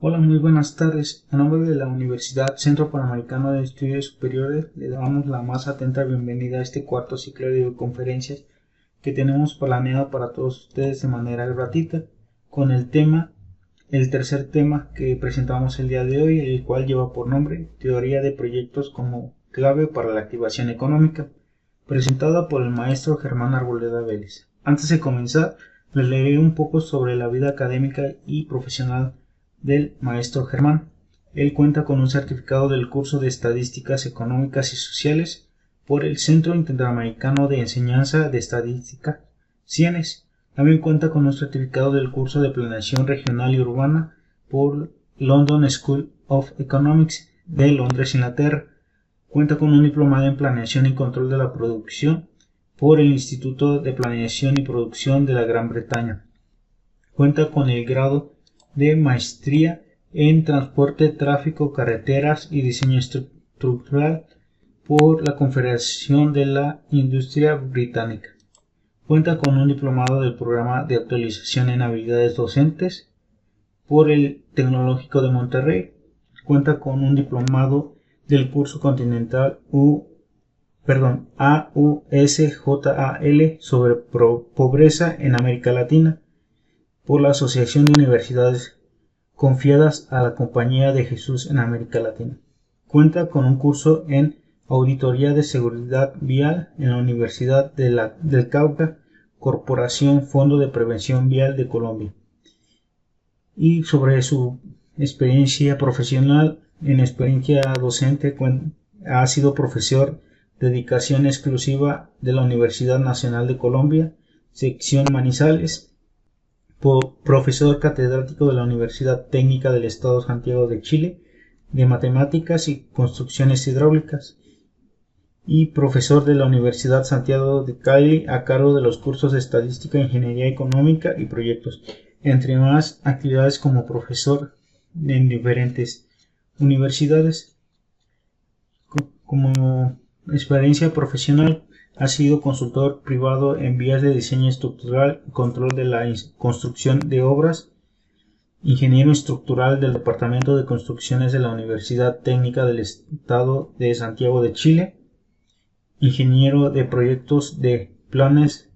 Hola, muy buenas tardes. En nombre de la Universidad Centro Panamericano de Estudios Superiores, le damos la más atenta bienvenida a este cuarto ciclo de videoconferencias que tenemos planeado para todos ustedes de manera gratuita, con el tercer tema que presentamos el día de hoy, el cual lleva por nombre Teoría de proyectos como clave para la activación económica, presentada por el maestro Germán Arboleda Vélez. Antes de comenzar, les leeré un poco sobre la vida académica y profesional del maestro Germán. Él cuenta con un certificado del curso de Estadísticas Económicas y Sociales por el Centro Interamericano de Enseñanza de Estadística, CIENES. También cuenta con un certificado del curso de Planeación Regional y Urbana por London School of Economics de Londres, Inglaterra. Cuenta con un diplomado en Planeación y Control de la Producción por el Instituto de Planeación y Producción de la Gran Bretaña. Cuenta con el grado de Maestría en Transporte, Tráfico, Carreteras y Diseño Estructural por la Confederación de la Industria Británica. Cuenta con un diplomado del Programa de Actualización en Habilidades Docentes por el Tecnológico de Monterrey. Cuenta con un diplomado del curso continental AUSJAL sobre pobreza en América Latina por la Asociación de Universidades confiadas a la Compañía de Jesús en América Latina. Cuenta con un curso en Auditoría de Seguridad Vial en la Universidad del Cauca, Corporación Fondo de Prevención Vial de Colombia. Y sobre su experiencia profesional, en experiencia docente, ha sido profesor de dedicación exclusiva de la Universidad Nacional de Colombia, sección Manizales, profesor catedrático de la Universidad Técnica del Estado Santiago de Chile, de Matemáticas y Construcciones Hidráulicas, y profesor de la Universidad Santiago de Cali a cargo de los cursos de Estadística, Ingeniería Económica y Proyectos, entre más actividades como profesor en diferentes universidades. Como experiencia profesional, ha sido consultor privado en vías de diseño estructural y control de la construcción de obras, ingeniero estructural del Departamento de Construcciones de la Universidad Técnica del Estado de Santiago de Chile, ingeniero de proyectos de planes,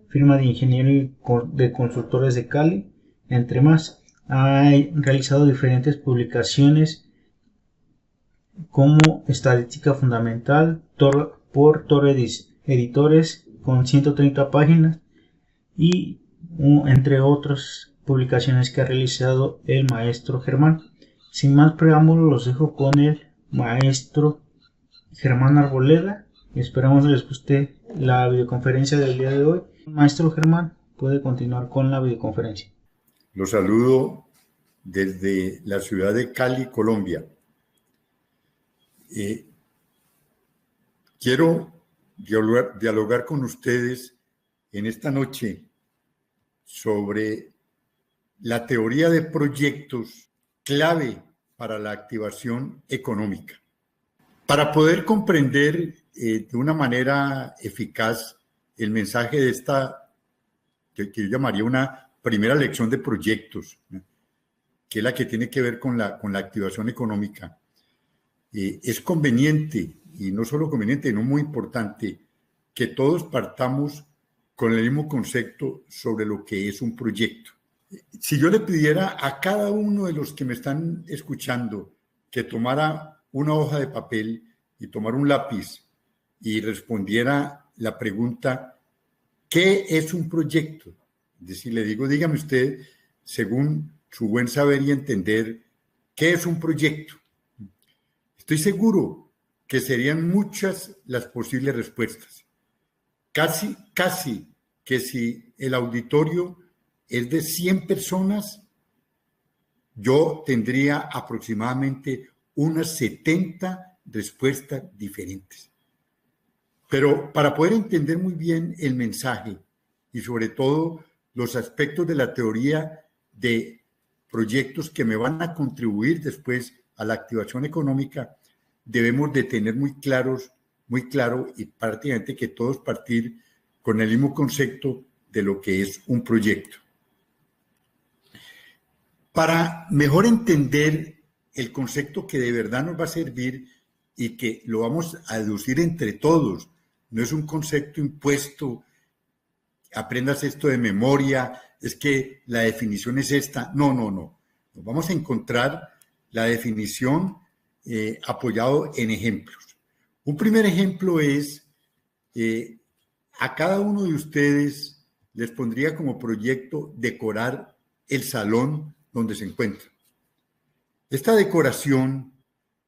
firma de ingeniero de consultores de Cali, entre más. Ha realizado diferentes publicaciones como Estadística Fundamental por Torre Editores con 130 páginas y entre otras publicaciones que ha realizado el maestro Germán. Sin más preámbulos, los dejo con el maestro Germán Arboleda. Esperamos les guste la videoconferencia del día de hoy. Maestro Germán, puede continuar con la videoconferencia. Los saludo desde la ciudad de Cali, Colombia. Quiero dialogar con ustedes en esta noche sobre la teoría de proyectos clave para la activación económica. Para poder comprender de una manera eficaz el mensaje de esta, que yo llamaría una primera lección de proyectos, ¿no?, que es la que tiene que ver con la activación económica, es conveniente, y no solo conveniente, sino muy importante, que todos partamos con el mismo concepto sobre lo que es un proyecto. Si yo le pidiera a cada uno de los que me están escuchando que tomara una hoja de papel y tomara un lápiz y respondiera la pregunta, ¿qué es un proyecto? Es decir, le digo, dígame usted, según su buen saber y entender, ¿qué es un proyecto? Estoy seguro que serían muchas las posibles respuestas. Casi que si el auditorio es de 100 personas, yo tendría aproximadamente unas 70 respuestas diferentes. Pero para poder entender muy bien el mensaje y sobre todo los aspectos de la teoría de proyectos que me van a contribuir después a la activación económica, debemos de tener muy claro y prácticamente que todos partir con el mismo concepto de lo que es un proyecto. Para mejor entender el concepto que de verdad nos va a servir y que lo vamos a deducir entre todos, no es un concepto impuesto, aprendas esto de memoria, es que la definición es esta. No, no, no. Nos vamos a encontrar la definición apoyado en ejemplos. Un primer ejemplo es, a cada uno de ustedes les pondría como proyecto decorar el salón donde se encuentra. Esta decoración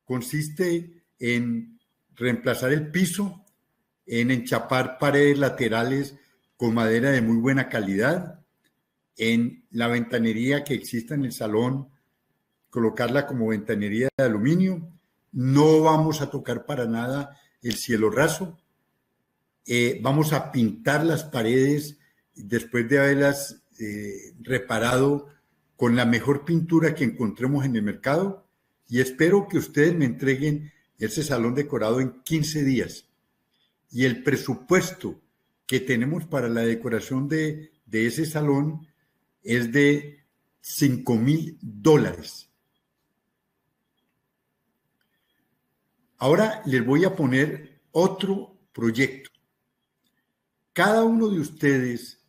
consiste en reemplazar el piso, en enchapar paredes laterales con madera de muy buena calidad, en la ventanería que exista en el salón, colocarla como ventanería de aluminio. No vamos a tocar para nada el cielo raso. Vamos a pintar las paredes después de haberlas reparado con la mejor pintura que encontremos en el mercado, y espero que ustedes me entreguen ese salón decorado en 15 días. Y el presupuesto que tenemos para la decoración de ese salón es de $5,000. Ahora les voy a poner otro proyecto. Cada uno de ustedes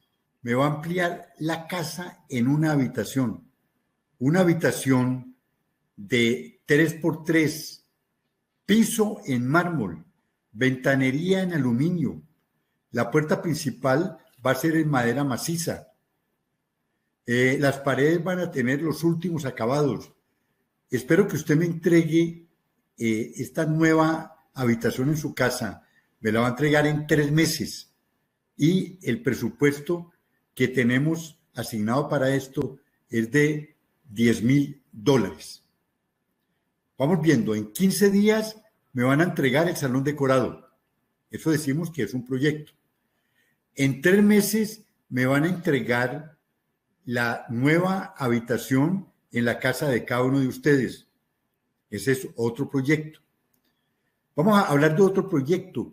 me va a ampliar la casa en una habitación de 3x3, piso en mármol, ventanería en aluminio. La puerta principal va a ser en madera maciza. Las paredes van a tener los últimos acabados. Espero que usted me entregue esta nueva habitación en su casa. Me la va a entregar en 3 meses. Y el presupuesto que tenemos asignado para esto es de $10,000. Vamos viendo, en 15 días me van a entregar el salón decorado. Eso decimos que es un proyecto. En 3 meses me van a entregar la nueva habitación en la casa de cada uno de ustedes. Ese es otro proyecto. Vamos a hablar de otro proyecto.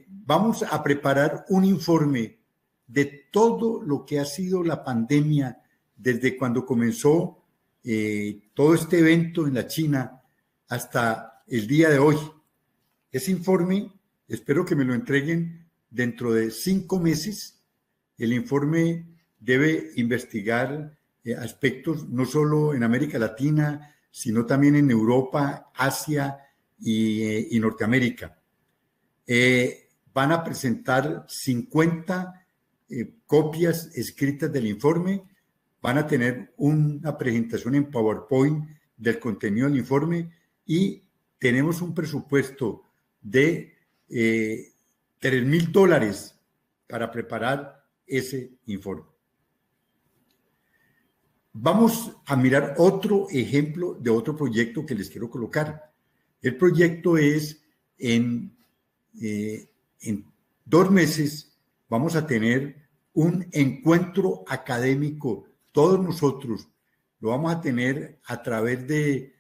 Vamos a preparar un informe de todo lo que ha sido la pandemia desde cuando comenzó todo este evento en la China hasta el día de hoy. Ese informe, espero que me lo entreguen dentro de 5 meses. El informe debe investigar aspectos no solo en América Latina, sino también en Europa, Asia y Norteamérica. Van a presentar 50 copias escritas del informe, van a tener una presentación en PowerPoint del contenido del informe y tenemos un presupuesto de $3,000 para preparar ese informe. Vamos a mirar otro ejemplo de otro proyecto que les quiero colocar. El proyecto es en 2 meses vamos a tener un encuentro académico. Todos nosotros lo vamos a tener a través de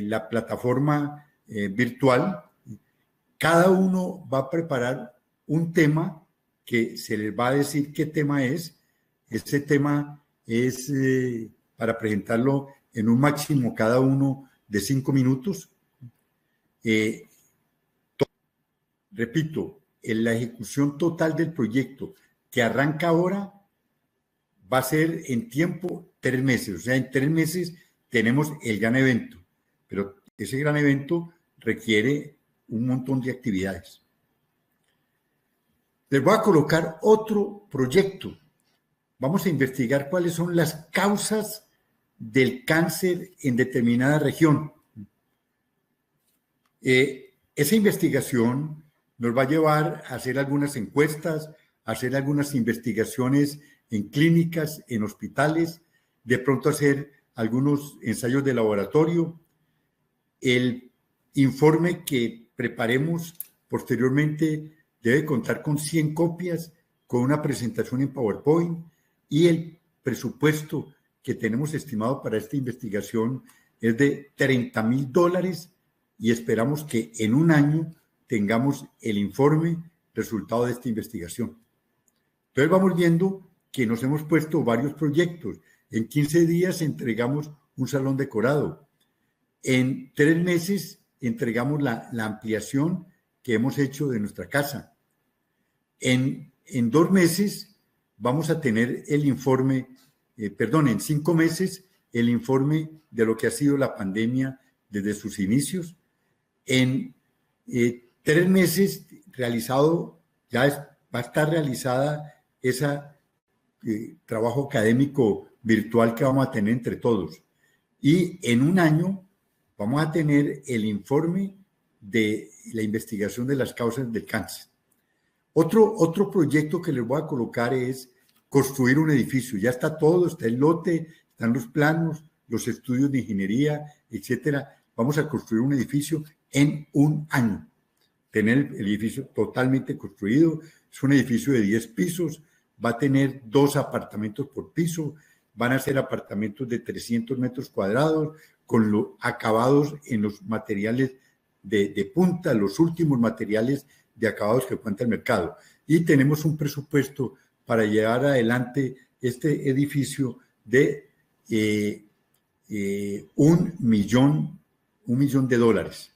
la plataforma virtual. Cada uno va a preparar un tema que se les va a decir qué tema es. Ese tema es para presentarlo en un máximo cada uno de 5 minutos. Repito, en la ejecución total del proyecto que arranca ahora va a ser en tiempo 3 meses. O sea, en 3 meses tenemos el gran evento, pero ese gran evento requiere un montón de actividades. Les voy a colocar otro proyecto. Vamos a investigar cuáles son las causas del cáncer en determinada región. Esa investigación nos va a llevar a hacer algunas encuestas, a hacer algunas investigaciones en clínicas, en hospitales, de pronto hacer algunos ensayos de laboratorio. El informe que preparemos posteriormente debe contar con 100 copias, con una presentación en PowerPoint, y el presupuesto que tenemos estimado para esta investigación es de $30,000 y esperamos que en un año tengamos el informe resultado de esta investigación. Entonces vamos viendo que nos hemos puesto varios proyectos En 15 días entregamos un salón decorado. En 3 meses entregamos la ampliación que hemos hecho de nuestra casa. En 2 meses vamos a tener el informe, en 5 meses, el informe de lo que ha sido la pandemia desde sus inicios. En 3 meses realizado, va a estar realizada ese trabajo académico virtual que vamos a tener entre todos. Y en 1 año vamos a tener el informe de la investigación de las causas del cáncer. Otro proyecto que les voy a colocar es construir un edificio. Ya está todo, está el lote, están los planos, los estudios de ingeniería, etcétera. Vamos a construir un edificio en 1 año. Tener el edificio totalmente construido. Es un edificio de 10 pisos. Va a tener 2 apartamentos por piso. Van a ser apartamentos de 300 metros cuadrados con los acabados en los materiales de punta, los últimos materiales de acabados que cuenta el mercado. Y tenemos un presupuesto para llevar adelante este edificio de $1 millón de dólares.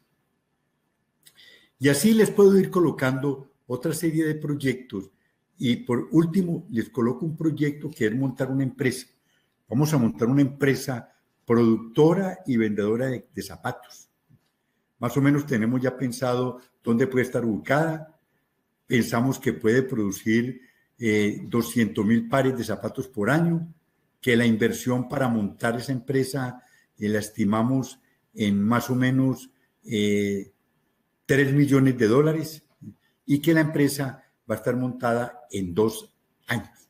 Y así les puedo ir colocando otra serie de proyectos. Y por último, les coloco un proyecto que es montar una empresa. Vamos a montar una empresa productora y vendedora de zapatos. Más o menos tenemos ya pensado dónde puede estar ubicada. Pensamos que puede producir 200,000 pares de zapatos por año, que la inversión para montar esa empresa la estimamos en más o menos $3 millones de dólares y que la empresa va a estar montada en 2 años.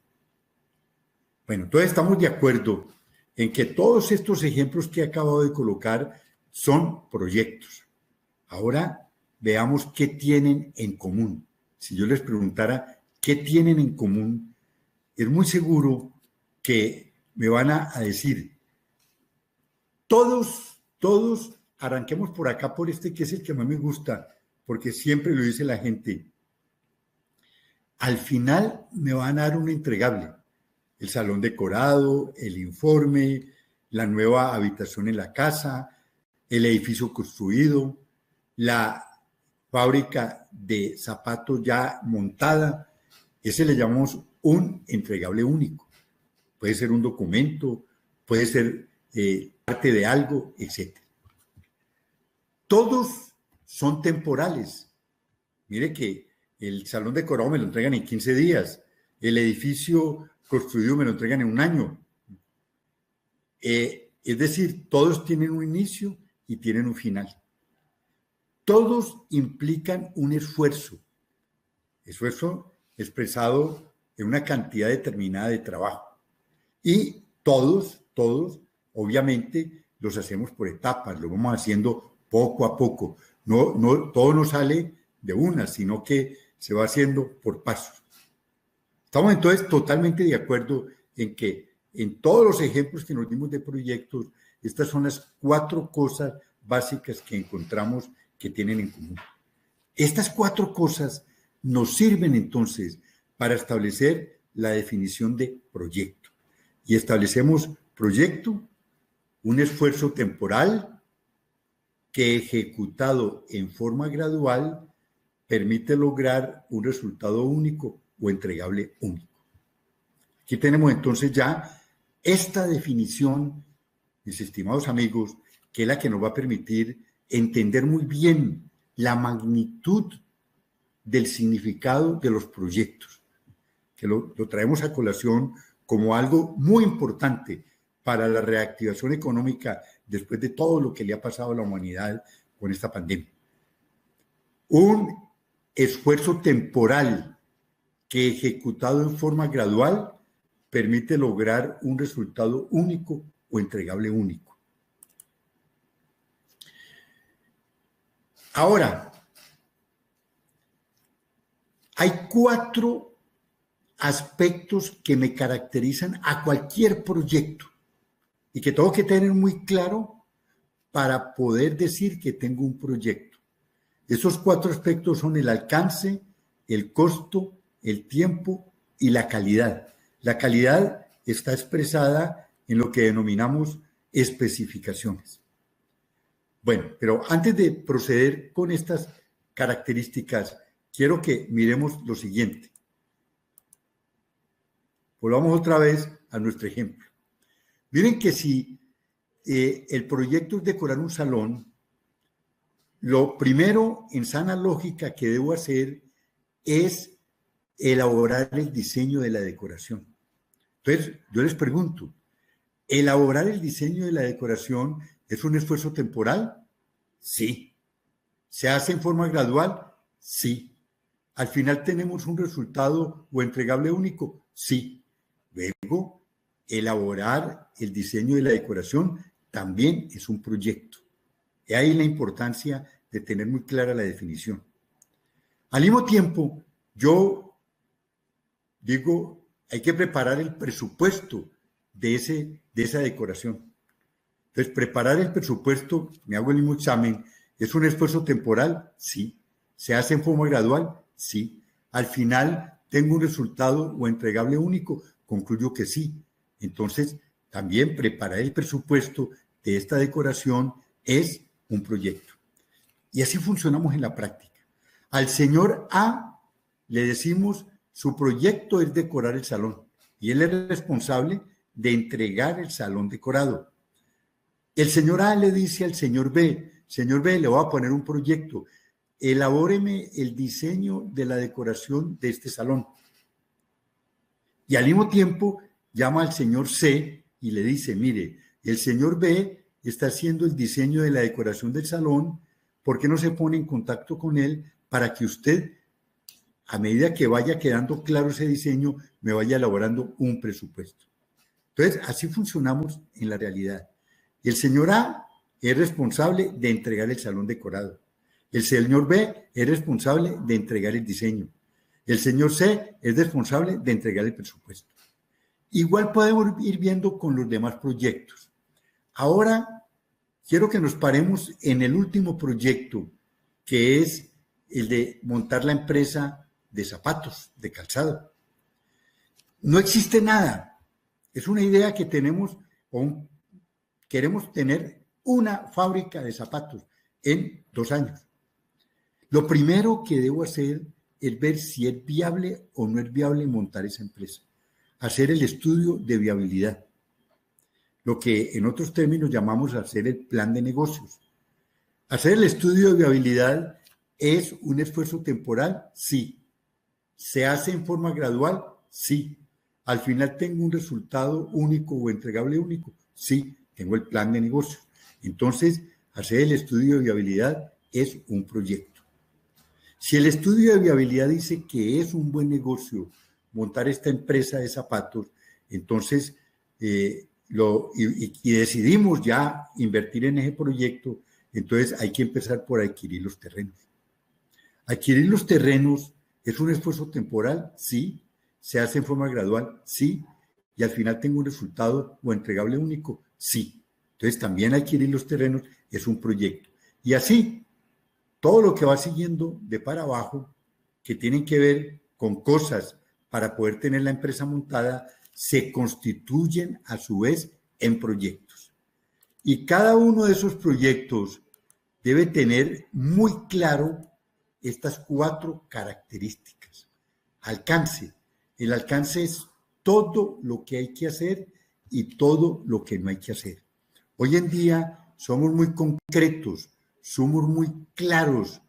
Bueno, entonces estamos de acuerdo en que todos estos ejemplos que he acabado de colocar son proyectos. Ahora veamos qué tienen en común. Si yo les preguntara qué tienen en común, es muy seguro que me van a decir, todos, arranquemos por acá, por este que es el que más me gusta, porque siempre lo dice la gente. Al final me van a dar un entregable. El salón decorado, el informe, la nueva habitación en la casa, el edificio construido, la fábrica de zapatos ya montada. Ese le llamamos un entregable único. Puede ser un documento, puede ser parte de algo, etc. Todos son temporales. Mire que el salón decorado me lo entregan en 15 días. El edificio construido me lo entregan en 1 año. Es decir, todos tienen un inicio y tienen un final. Todos implican un esfuerzo expresado en una cantidad determinada de trabajo. Y todos, obviamente, los hacemos por etapas, lo vamos haciendo poco a poco. No, todo no sale de una, sino que se va haciendo por pasos. Estamos entonces totalmente de acuerdo en que en todos los ejemplos que nos dimos de proyectos, estas son las 4 cosas básicas que encontramos que tienen en común. Estas 4 cosas nos sirven entonces para establecer la definición de proyecto. Y establecemos proyecto, un esfuerzo temporal que ejecutado en forma gradual permite lograr un resultado único o entregable único. Aquí tenemos entonces ya esta definición, mis estimados amigos, que es la que nos va a permitir entender muy bien la magnitud del significado de los proyectos, que lo traemos a colación como algo muy importante para la reactivación económica después de todo lo que le ha pasado a la humanidad con esta pandemia. Un esfuerzo temporal que ejecutado en forma gradual permite lograr un resultado único o entregable único. Ahora, hay 4 aspectos que me caracterizan a cualquier proyecto y que tengo que tener muy claro para poder decir que tengo un proyecto. Esos 4 aspectos son el alcance, el costo, el tiempo y la calidad. La calidad está expresada en lo que denominamos especificaciones. Bueno, pero antes de proceder con estas características, quiero que miremos lo siguiente. Volvamos otra vez a nuestro ejemplo. Miren que si el proyecto es decorar un salón, lo primero en sana lógica que debo hacer es elaborar el diseño de la decoración. Entonces, yo les pregunto, ¿elaborar el diseño de la decoración es un esfuerzo temporal? Sí. ¿Se hace en forma gradual? Sí. ¿Al final tenemos un resultado o entregable único? Sí. Luego, elaborar el diseño de la decoración también es un proyecto. Y ahí la importancia de tener muy clara la definición. Al mismo tiempo, yo digo, hay que preparar el presupuesto de esa decoración. Entonces, preparar el presupuesto, me hago el mismo examen, ¿es un esfuerzo temporal? Sí. ¿Se hace en forma gradual? Sí. Al final, ¿tengo un resultado o entregable único? Concluyo que sí. Entonces, también preparar el presupuesto de esta decoración es un proyecto. Y así funcionamos en la práctica. Al señor A le decimos, su proyecto es decorar el salón y él es responsable de entregar el salón decorado. El señor A le dice al señor B, le voy a poner un proyecto, elabóreme el diseño de la decoración de este salón. Y al mismo tiempo llama al señor C y le dice, mire, el señor B está haciendo el diseño de la decoración del salón, ¿por qué no se pone en contacto con él para que usted, a medida que vaya quedando claro ese diseño, me vaya elaborando un presupuesto? Entonces, así funcionamos en la realidad. El señor A es responsable de entregar el salón decorado. El señor B es responsable de entregar el diseño. El señor C es responsable de entregar el presupuesto. Igual podemos ir viendo con los demás proyectos. Ahora, quiero que nos paremos en el último proyecto, que es el de montar la empresa de zapatos, de calzado. No existe nada. Es una idea que tenemos, queremos tener una fábrica de zapatos en 2 años. Lo primero que debo hacer es ver si es viable o no es viable montar esa empresa. Hacer el estudio de viabilidad. Lo que en otros términos llamamos hacer el plan de negocios. Hacer el estudio de viabilidad es un esfuerzo temporal, sí. ¿Se hace en forma gradual? Sí. ¿Al final tengo un resultado único o entregable único? Sí, tengo el plan de negocios. Entonces, hacer el estudio de viabilidad es un proyecto. Si el estudio de viabilidad dice que es un buen negocio montar esta empresa de zapatos, entonces y decidimos ya invertir en ese proyecto, entonces hay que empezar por adquirir los terrenos. Adquirir los terrenos es un esfuerzo temporal, sí. Se hace en forma gradual, sí. Y al final tengo un resultado o entregable único, sí. Entonces también adquirir los terrenos es un proyecto. Y así, todo lo que va siguiendo de para abajo, que tienen que ver con cosas para poder tener la empresa montada, se constituyen a su vez en proyectos. Y cada uno de esos proyectos debe tener muy claro estas 4 características. Alcance. El alcance es todo lo que hay que hacer y todo lo que no hay que hacer. Hoy en día somos muy concretos, somos muy claros,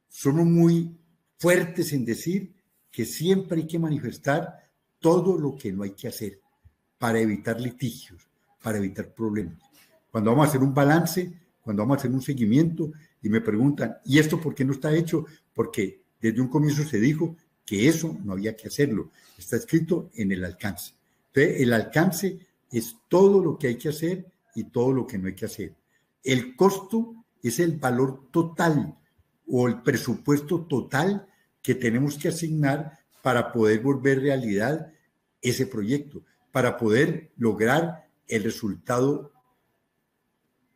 somos muy fuertes en decir que siempre hay que manifestar todo lo que no hay que hacer para evitar litigios, para evitar problemas. Cuando vamos a hacer un balance, cuando vamos a hacer un seguimiento y me preguntan, ¿y esto por qué no está hecho? Porque desde un comienzo se dijo que eso no había que hacerlo. Está escrito en el alcance. Entonces, el alcance es todo lo que hay que hacer y todo lo que no hay que hacer. El costo es el valor total o el presupuesto total que tenemos que asignar para poder volver realidad ese proyecto, para poder lograr el resultado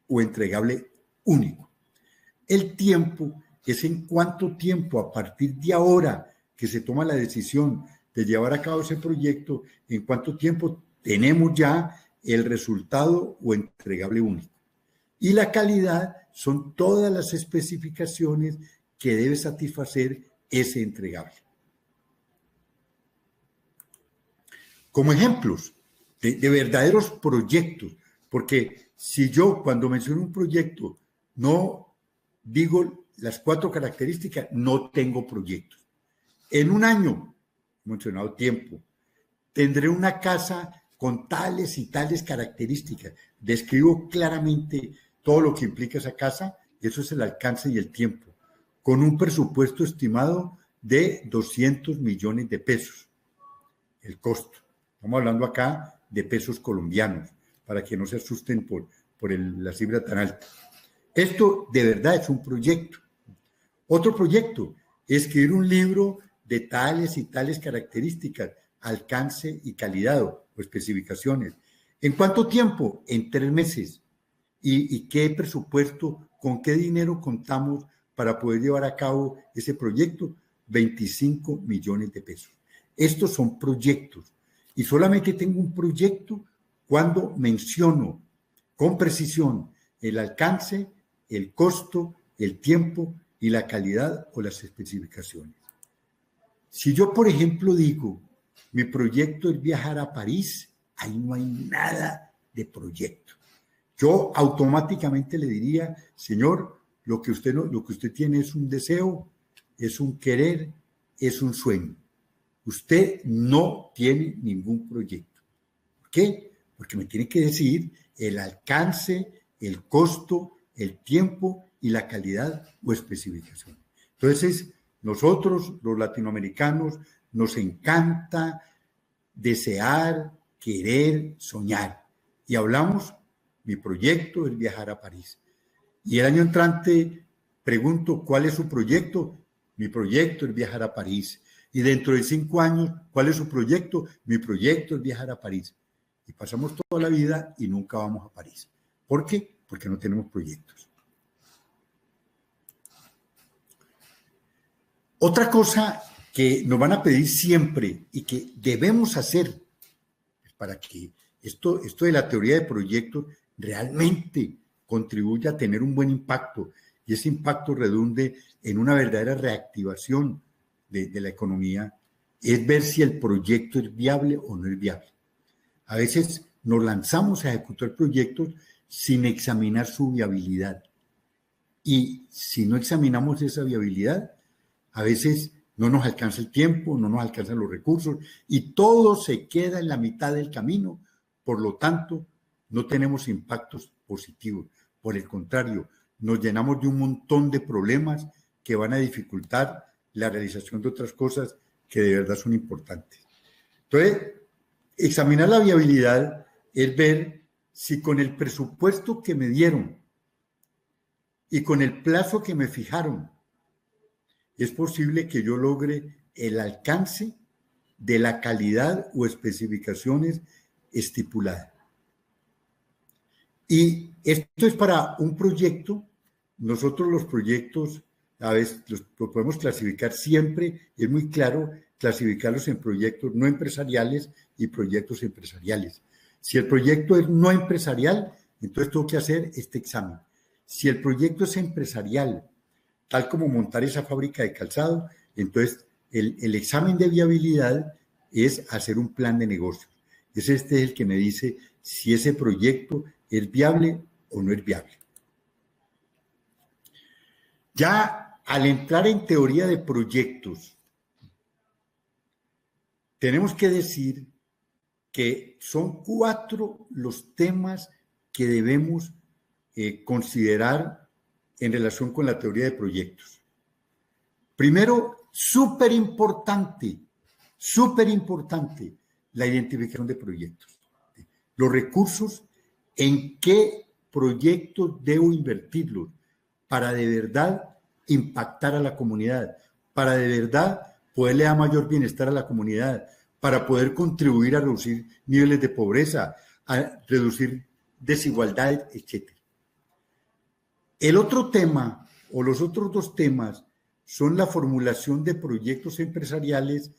o entregable único. El tiempo es en cuánto tiempo a partir de ahora que se toma la decisión de llevar a cabo ese proyecto, en cuánto tiempo tenemos ya el resultado o entregable único. Y la calidad son todas las especificaciones que debe satisfacer ese entregable. Como ejemplos de verdaderos proyectos, porque si yo cuando menciono un proyecto no digo las 4 características, no tengo proyectos. En un año, mencionado tiempo, tendré una casa con tales y tales características. Describo claramente todo lo que implica esa casa, y eso es el alcance y el tiempo, con un presupuesto estimado de 200 millones de pesos. El costo. Estamos hablando acá de pesos colombianos, para que no se asusten por la cifra tan alta. Esto de verdad es un proyecto. Otro proyecto, escribir un libro de tales y tales características, alcance y calidad o especificaciones. ¿En cuánto tiempo? En 3 meses. ¿Y qué presupuesto, con qué dinero contamos para poder llevar a cabo ese proyecto? 25 millones de pesos. Estos son proyectos. Y solamente tengo un proyecto cuando menciono con precisión el alcance, el costo, el tiempo y la calidad o las especificaciones. Si yo, por ejemplo, digo, mi proyecto es viajar a París, ahí no hay nada de proyecto. Yo automáticamente le diría, señor, lo que usted tiene es un deseo, es un querer, es un sueño. Usted no tiene ningún proyecto. ¿Por qué? Porque me tiene que decir el alcance, el costo, el tiempo y la calidad o especificación. Entonces, nosotros, los latinoamericanos, nos encanta desear, querer, soñar. Y hablamos, mi proyecto es viajar a París. Y el año entrante pregunto, ¿cuál es su proyecto? Mi proyecto es viajar a París. Y dentro de 5 años, ¿cuál es su proyecto? Mi proyecto es viajar a París. Y pasamos toda la vida y nunca vamos a París. ¿Por qué? Porque no tenemos proyectos. Otra cosa que nos van a pedir siempre y que debemos hacer para que esto de la teoría de proyectos realmente contribuya a tener un buen impacto y ese impacto redunde en una verdadera reactivación de la economía, es ver si el proyecto es viable o no es viable. A veces nos lanzamos a ejecutar proyectos sin examinar su viabilidad. Y si no examinamos esa viabilidad, a veces no nos alcanza el tiempo, no nos alcanzan los recursos y todo se queda en la mitad del camino. Por lo tanto, no tenemos impactos positivos. Por el contrario, nos llenamos de un montón de problemas que van a dificultar la realización de otras cosas que de verdad son importantes. Entonces, examinar la viabilidad es ver si con el presupuesto que me dieron y con el plazo que me fijaron, es posible que yo logre el alcance de la calidad o especificaciones estipuladas. Y esto es para un proyecto. Nosotros los proyectos a veces los podemos clasificar siempre, es muy claro clasificarlos en proyectos no empresariales y proyectos empresariales. Si el proyecto es no empresarial, entonces tengo que hacer este examen. Si el proyecto es empresarial, tal como montar esa fábrica de calzado, entonces el examen de viabilidad es hacer un plan de negocio. Este es el que me dice si ese proyecto es viable o no es viable. Ya al entrar en teoría de proyectos, tenemos que decir que son 4 los temas que debemos considerar en relación con la teoría de proyectos. Primero, súper importante, la identificación de proyectos. Los recursos, en qué proyectos debo invertirlos para de verdad impactar a la comunidad, para de verdad poderle dar mayor bienestar a la comunidad, para poder contribuir a reducir niveles de pobreza, a reducir desigualdades, etc. El otro tema, o los otros 2 temas, son la formulación de proyectos empresariales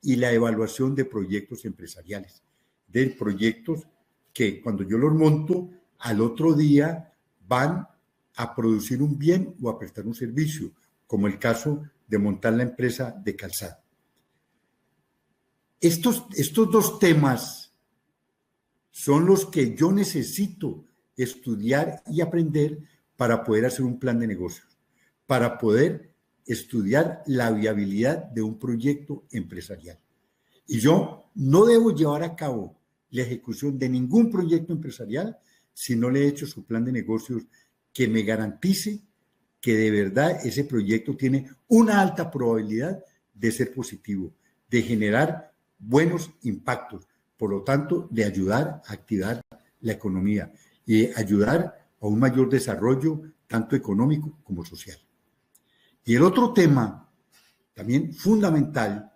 y la evaluación de proyectos empresariales, de proyectos que cuando yo los monto, al otro día van a producir un bien o a prestar un servicio, como el caso de montar la empresa de calzado. Estos dos temas son los que yo necesito estudiar y aprender para poder hacer un plan de negocios, para poder estudiar la viabilidad de un proyecto empresarial. Y yo no debo llevar a cabo la ejecución de ningún proyecto empresarial si no le he hecho su plan de negocios que me garantice que de verdad ese proyecto tiene una alta probabilidad de ser positivo, de generar buenos impactos, por lo tanto, de ayudar a activar la economía y ayudar a un mayor desarrollo tanto económico como social. Y el otro tema, también fundamental,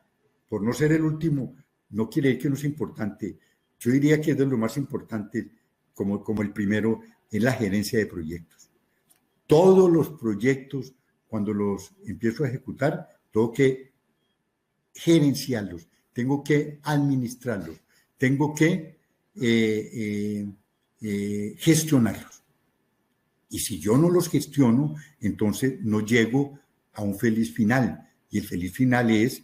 por no ser el último, no quiere decir que no es importante, yo diría que es de lo más importante, como el primero, es la gerencia de proyectos. Todos los proyectos, cuando los empiezo a ejecutar, tengo que gerenciarlos, tengo que administrarlos, tengo que gestionarlos. Y si yo no los gestiono, entonces no llego a un feliz final. Y el feliz final es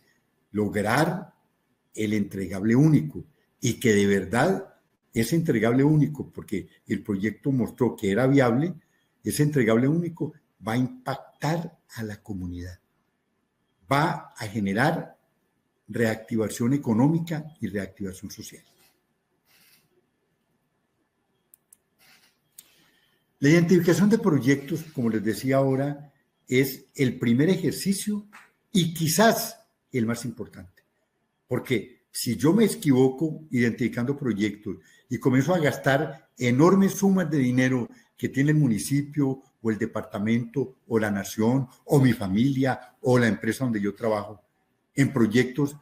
lograr el entregable único y que de verdad ese entregable único, porque el proyecto mostró que era viable, ese entregable único va a impactar a la comunidad, va a generar reactivación económica y reactivación social. La identificación de proyectos, como les decía ahora, es el primer ejercicio y quizás el más importante, porque si yo me equivoco identificando proyectos y comienzo a gastar enormes sumas de dinero que tiene el municipio o el departamento o la nación o mi familia o la empresa donde yo trabajo en proyectos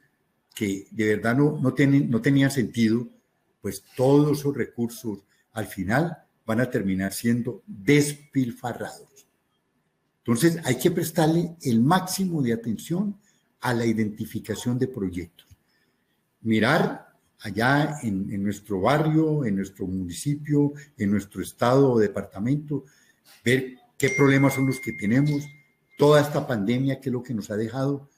que de verdad no tenían sentido, pues todos esos recursos al final van a terminar siendo despilfarrados. Entonces hay que prestarle el máximo de atención a la identificación de proyectos. Mirar allá en nuestro barrio, en nuestro municipio, en nuestro estado o departamento, ver qué problemas son los que tenemos, toda esta pandemia, qué es lo que nos ha dejado,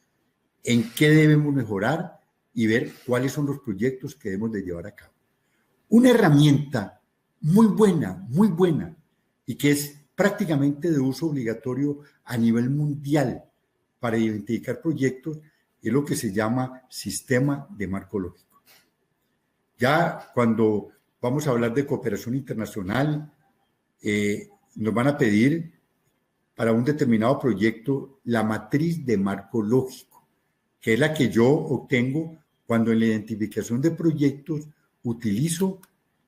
en qué debemos mejorar y ver cuáles son los proyectos que debemos de llevar a cabo. Una herramienta muy buena, y que es prácticamente de uso obligatorio a nivel mundial para identificar proyectos, es lo que se llama sistema de marco lógico. Ya cuando vamos a hablar de cooperación internacional, nos van a pedir para un determinado proyecto la matriz de marco lógico, que es la que yo obtengo cuando en la identificación de proyectos utilizo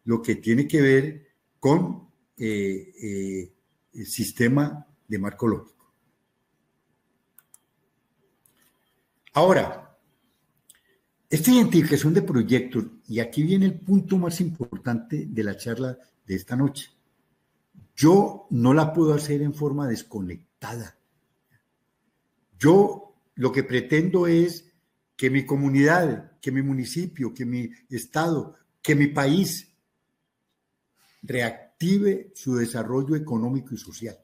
lo que tiene que ver con el sistema de marco lógico. Ahora, esta identificación de proyectos, y aquí viene el punto más importante de la charla de esta noche, yo no la puedo hacer en forma desconectada. Yo lo que pretendo es que mi comunidad, que mi municipio, que mi estado, que mi país reactive su desarrollo económico y social.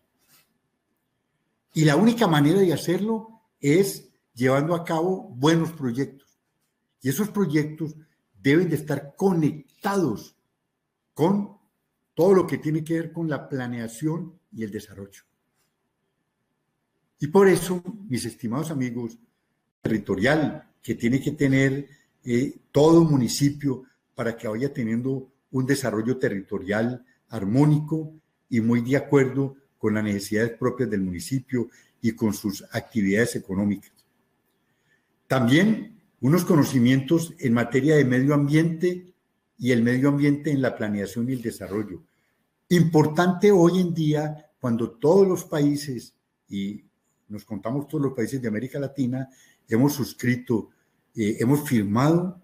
Y la única manera de hacerlo es llevando a cabo buenos proyectos. Y esos proyectos deben de estar conectados con todo lo que tiene que ver con la planeación y el desarrollo. Y por eso, mis estimados amigos, territorial que tiene que tener todo municipio para que vaya teniendo un desarrollo territorial armónico y muy de acuerdo con las necesidades propias del municipio y con sus actividades económicas. También unos conocimientos en materia de medio ambiente y el medio ambiente en la planeación y el desarrollo. Importante hoy en día cuando todos los países, y nos contamos todos los países de América Latina, hemos suscrito, hemos firmado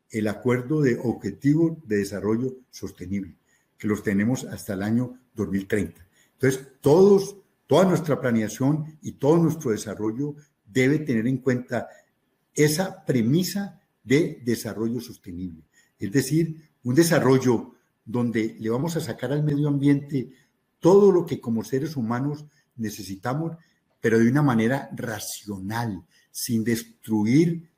el Acuerdo de Objetivos de Desarrollo Sostenible, que los tenemos hasta el año 2030. Entonces, toda nuestra planeación y todo nuestro desarrollo debe tener en cuenta esa premisa de desarrollo sostenible. Es decir, un desarrollo donde le vamos a sacar al medio ambiente todo lo que como seres humanos necesitamos, pero de una manera racional, sin destruir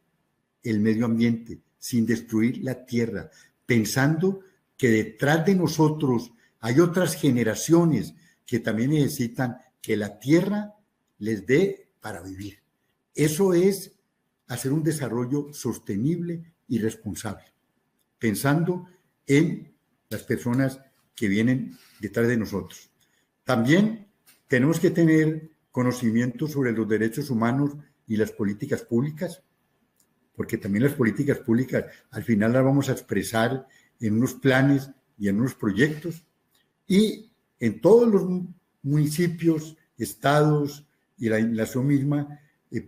el medio ambiente, sin destruir la tierra, pensando que detrás de nosotros hay otras generaciones que también necesitan que la tierra les dé para vivir. Eso es hacer un desarrollo sostenible y responsable, pensando en las personas que vienen detrás de nosotros. También tenemos que tener conocimiento sobre los derechos humanos y las políticas públicas, porque también las políticas públicas al final las vamos a expresar en unos planes y en unos proyectos, y en todos los municipios, estados y la nación misma,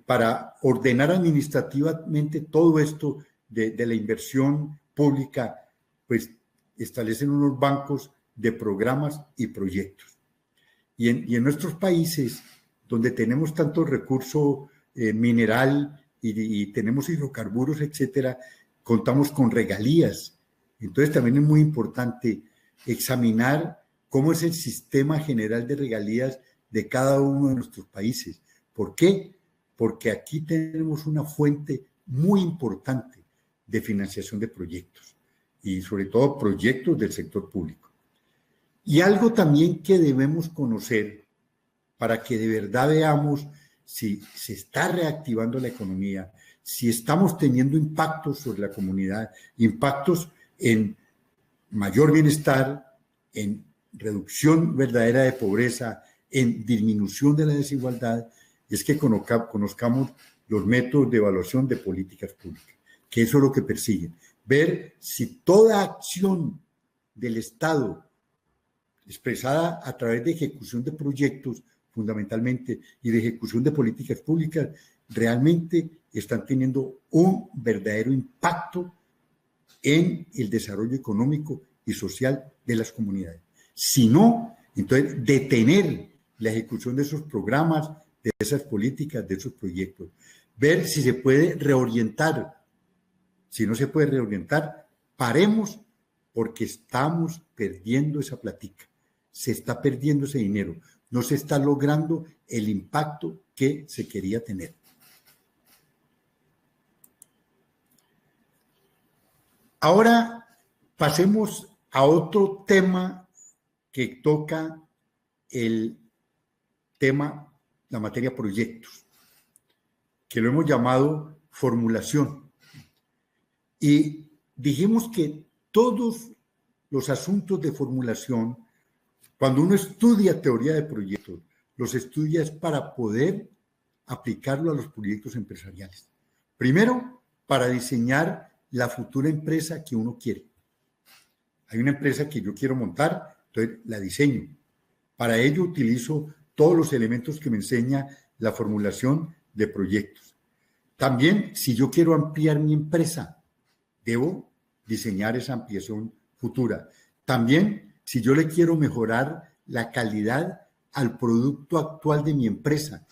para ordenar administrativamente todo esto de la inversión pública, pues establecen unos bancos de programas y proyectos. Y en nuestros países, donde tenemos tanto recurso mineral y tenemos hidrocarburos, etcétera, contamos con regalías. Entonces también es muy importante examinar cómo es el sistema general de regalías de cada uno de nuestros países. ¿Por qué? Porque aquí tenemos una fuente muy importante de financiación de proyectos y sobre todo proyectos del sector público. Y algo también que debemos conocer para que de verdad veamos si se está reactivando la economía, si estamos teniendo impactos sobre la comunidad, impactos en mayor bienestar, en reducción verdadera de pobreza, en disminución de la desigualdad, es que conozcamos los métodos de evaluación de políticas públicas, que eso es lo que persiguen, ver si toda acción del Estado expresada a través de ejecución de proyectos fundamentalmente y de ejecución de políticas públicas realmente están teniendo un verdadero impacto en el desarrollo económico y social de las comunidades. Si no, entonces detener la ejecución de esos programas, de esas políticas, de esos proyectos, ver si se puede reorientar. Si no se puede reorientar, paremos, porque estamos perdiendo esa plática, se está perdiendo ese dinero, no se está logrando el impacto que se quería tener. Ahora pasemos a otro tema que toca el tema, la materia proyectos, que lo hemos llamado formulación. Y dijimos que todos los asuntos de formulación, cuando uno estudia teoría de proyectos, los estudia es para poder aplicarlo a los proyectos empresariales. Primero, para diseñar la futura empresa que uno quiere. Hay una empresa que yo quiero montar, entonces la diseño. Para ello utilizo todos los elementos que me enseña la formulación de proyectos. También, si yo quiero ampliar mi empresa, debo diseñar esa ampliación futura. También, si yo le quiero mejorar la calidad al producto actual de mi empresa,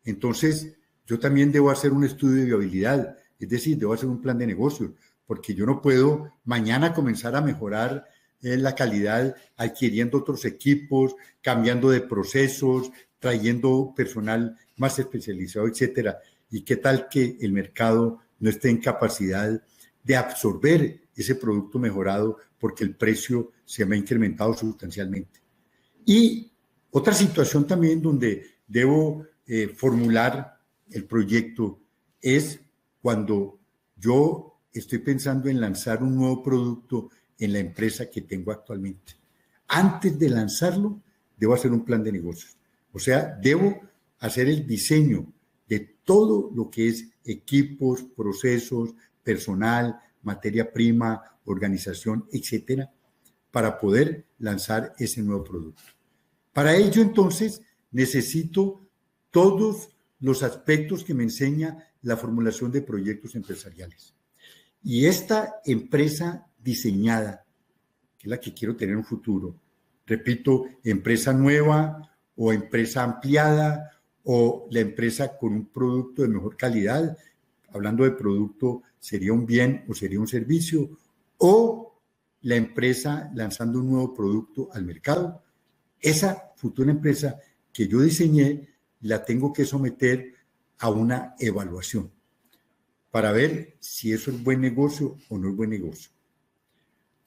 entonces yo también debo hacer un estudio de viabilidad, es decir, debo hacer un plan de negocio, porque yo no puedo mañana comenzar a mejorar la calidad adquiriendo otros equipos, cambiando de procesos, trayendo personal más especializado, etcétera. ¿Y qué tal que el mercado no esté en capacidad de absorber ese producto mejorado porque el precio se me ha incrementado sustancialmente? Y otra situación también donde debo formular el proyecto es cuando yo estoy pensando en lanzar un nuevo producto en la empresa que tengo actualmente. Antes de lanzarlo, debo hacer un plan de negocios. O sea, debo hacer el diseño de todo lo que es equipos, procesos, personal, materia prima, organización, etcétera, para poder lanzar ese nuevo producto. Para ello, entonces, necesito todos los aspectos que me enseña la formulación de proyectos empresariales. Y esta empresa diseñada, que es la que quiero tener en un futuro, repito, empresa nueva o empresa ampliada o la empresa con un producto de mejor calidad, hablando de producto, sería un bien o sería un servicio, o la empresa lanzando un nuevo producto al mercado. Esa futura empresa que yo diseñé la tengo que someter a una evaluación para ver si eso es buen negocio o no es buen negocio.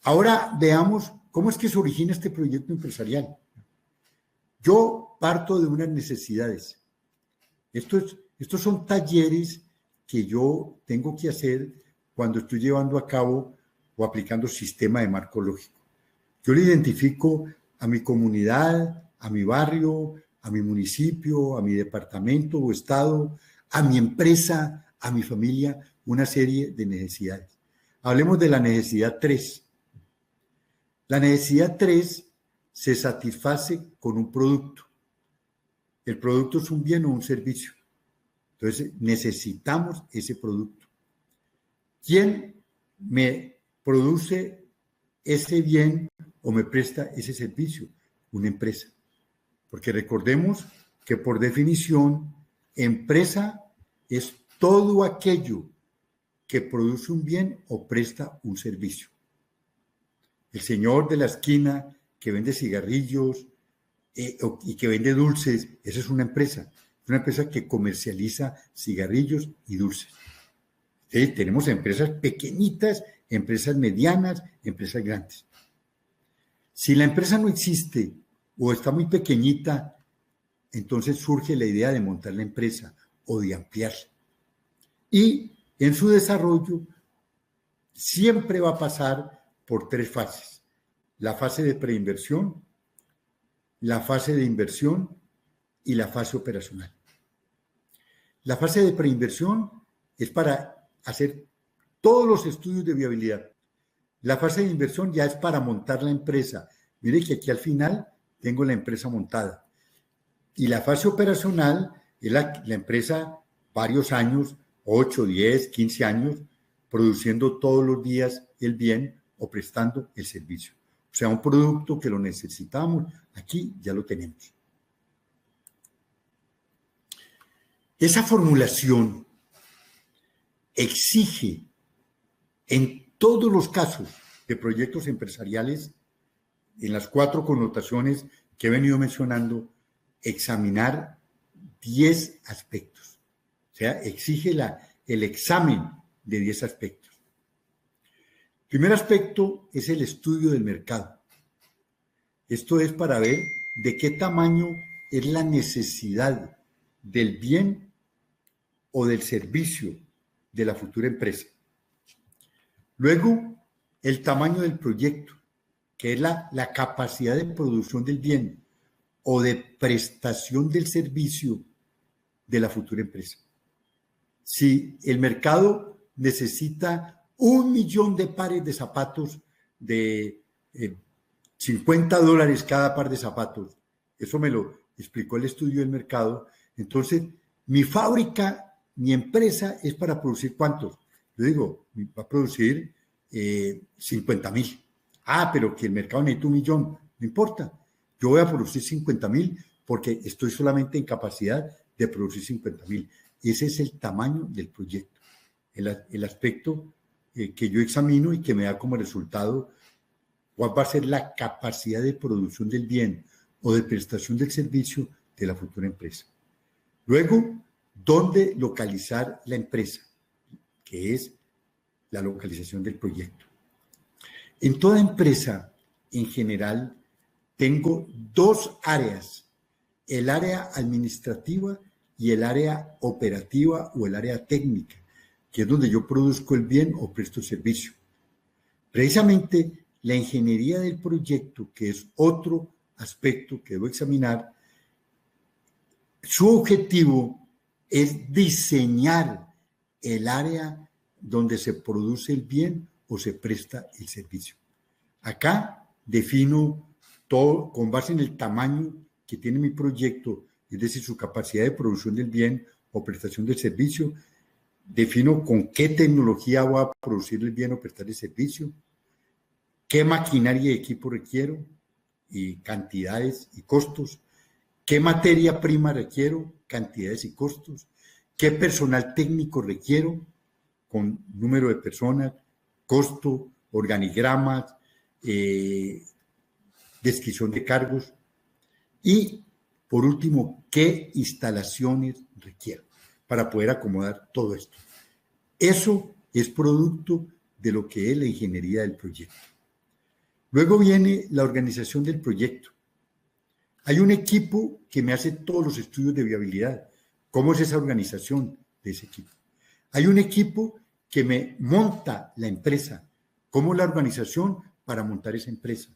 Ahora veamos cómo es que se origina este proyecto empresarial. Yo parto de unas necesidades. Estos son talleres que yo tengo que hacer cuando estoy llevando a cabo o aplicando sistema de marco lógico. Yo le identifico a mi comunidad, a mi barrio, a mi municipio, a mi departamento o estado, a mi empresa, a mi familia, una serie de necesidades. Hablemos de la necesidad 3. La necesidad 3 se satisface con un producto. El producto es un bien o un servicio. Entonces, necesitamos ese producto. ¿Quién me produce ese bien o me presta ese servicio? Una empresa. Porque recordemos que por definición, empresa es todo aquello que produce un bien o presta un servicio. El señor de la esquina que vende cigarrillos y que vende dulces, esa es una empresa. Es una empresa que comercializa cigarrillos y dulces. Tenemos empresas pequeñitas, empresas medianas, empresas grandes. Si la empresa no existe o está muy pequeñita, entonces surge la idea de montar la empresa o de ampliarla. Y en su desarrollo siempre va a pasar por 3 fases. La fase de preinversión, la fase de inversión y la fase operacional. La fase de preinversión es para hacer todos los estudios de viabilidad. La fase de inversión ya es para montar la empresa. Mire que aquí al final tengo la empresa montada. Y la fase operacional es la empresa varios años, 8, 10, 15 años, produciendo todos los días el bien o prestando el servicio. O sea, un producto que lo necesitamos, aquí ya lo tenemos. Esa formulación exige en todos los casos de proyectos empresariales, en las 4 connotaciones que he venido mencionando, examinar 10 aspectos. O sea, exige el examen de 10 aspectos. El primer aspecto es el estudio del mercado. Esto es para ver de qué tamaño es la necesidad del bien o del servicio de la futura empresa. Luego, el tamaño del proyecto, que es la capacidad de producción del bien o de prestación del servicio de la futura empresa. Si el mercado necesita 1 millón de pares de zapatos de $50 cada par de zapatos, eso me lo explicó el estudio del mercado, entonces mi fábrica, mi empresa es para producir ¿cuántos? Yo digo, va a producir 50,000. Pero que el mercado necesita 1 millón, no importa. Yo voy a producir 50,000 porque estoy solamente en capacidad de producir 50,000. Ese es el tamaño del proyecto, el aspecto que yo examino y que me da como resultado cuál va a ser la capacidad de producción del bien o de prestación del servicio de la futura empresa. Luego, ¿dónde localizar la empresa? Que es la localización del proyecto. En toda empresa, en general, tengo 2 áreas, el área administrativa y el área operativa o el área técnica, que es donde yo produzco el bien o presto servicio. Precisamente la ingeniería del proyecto, que es otro aspecto que debo examinar, su objetivo es diseñar el área donde se produce el bien o se presta el servicio. Acá defino todo con base en el tamaño que tiene mi proyecto, es decir, su capacidad de producción del bien o prestación del servicio. Defino con qué tecnología voy a producir el bien o prestar el servicio, qué maquinaria y equipo requiero, y cantidades y costos, qué materia prima requiero, cantidades y costos, qué personal técnico requiero, con número de personas, costo, organigramas, descripción de cargos y, por último, qué instalaciones requiero para poder acomodar todo esto. Eso es producto de lo que es la ingeniería del proyecto. Luego viene la organización del proyecto. Hay un equipo que me hace todos los estudios de viabilidad. ¿Cómo es esa organización de ese equipo? Hay un equipo que me monta la empresa. ¿Cómo es la organización para montar esa empresa?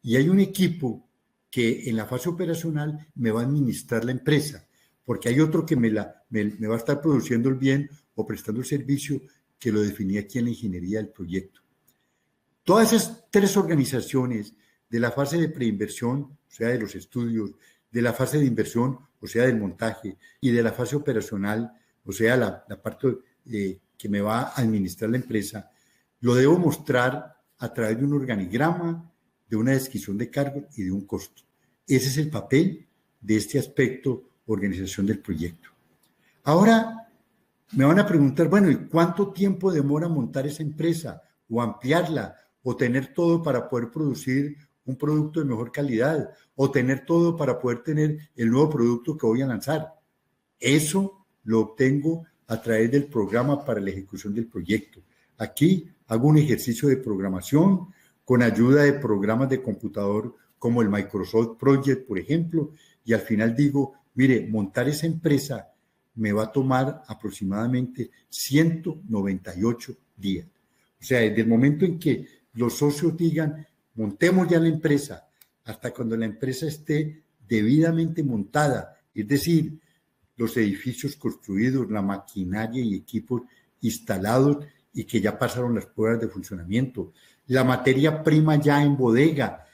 Y hay un equipo que en la fase operacional me va a administrar la empresa, porque hay otro que me va a estar produciendo el bien o prestando el servicio, que lo definí aquí en la ingeniería del proyecto. Todas esas tres organizaciones, de la fase de preinversión, o sea, de los estudios, de la fase de inversión, o sea, del montaje, y de la fase operacional, o sea, la parte que me va a administrar la empresa, lo debo mostrar a través de un organigrama, de una descripción de cargos y de un costo. Ese es el papel de este aspecto, organización del proyecto. Ahora me van a preguntar, bueno, ¿y cuánto tiempo demora montar esa empresa o ampliarla o tener todo para poder producir un producto de mejor calidad o tener todo para poder tener el nuevo producto que voy a lanzar? Eso lo obtengo a través del programa para la ejecución del proyecto. Aquí hago un ejercicio de programación con ayuda de programas de computador como el Microsoft Project, por ejemplo, y al final digo, mire, montar esa empresa me va a tomar aproximadamente 198 días. O sea, desde el momento en que los socios digan, montemos ya la empresa, hasta cuando la empresa esté debidamente montada, es decir, los edificios construidos, la maquinaria y equipos instalados y que ya pasaron las pruebas de funcionamiento, la materia prima ya en bodega,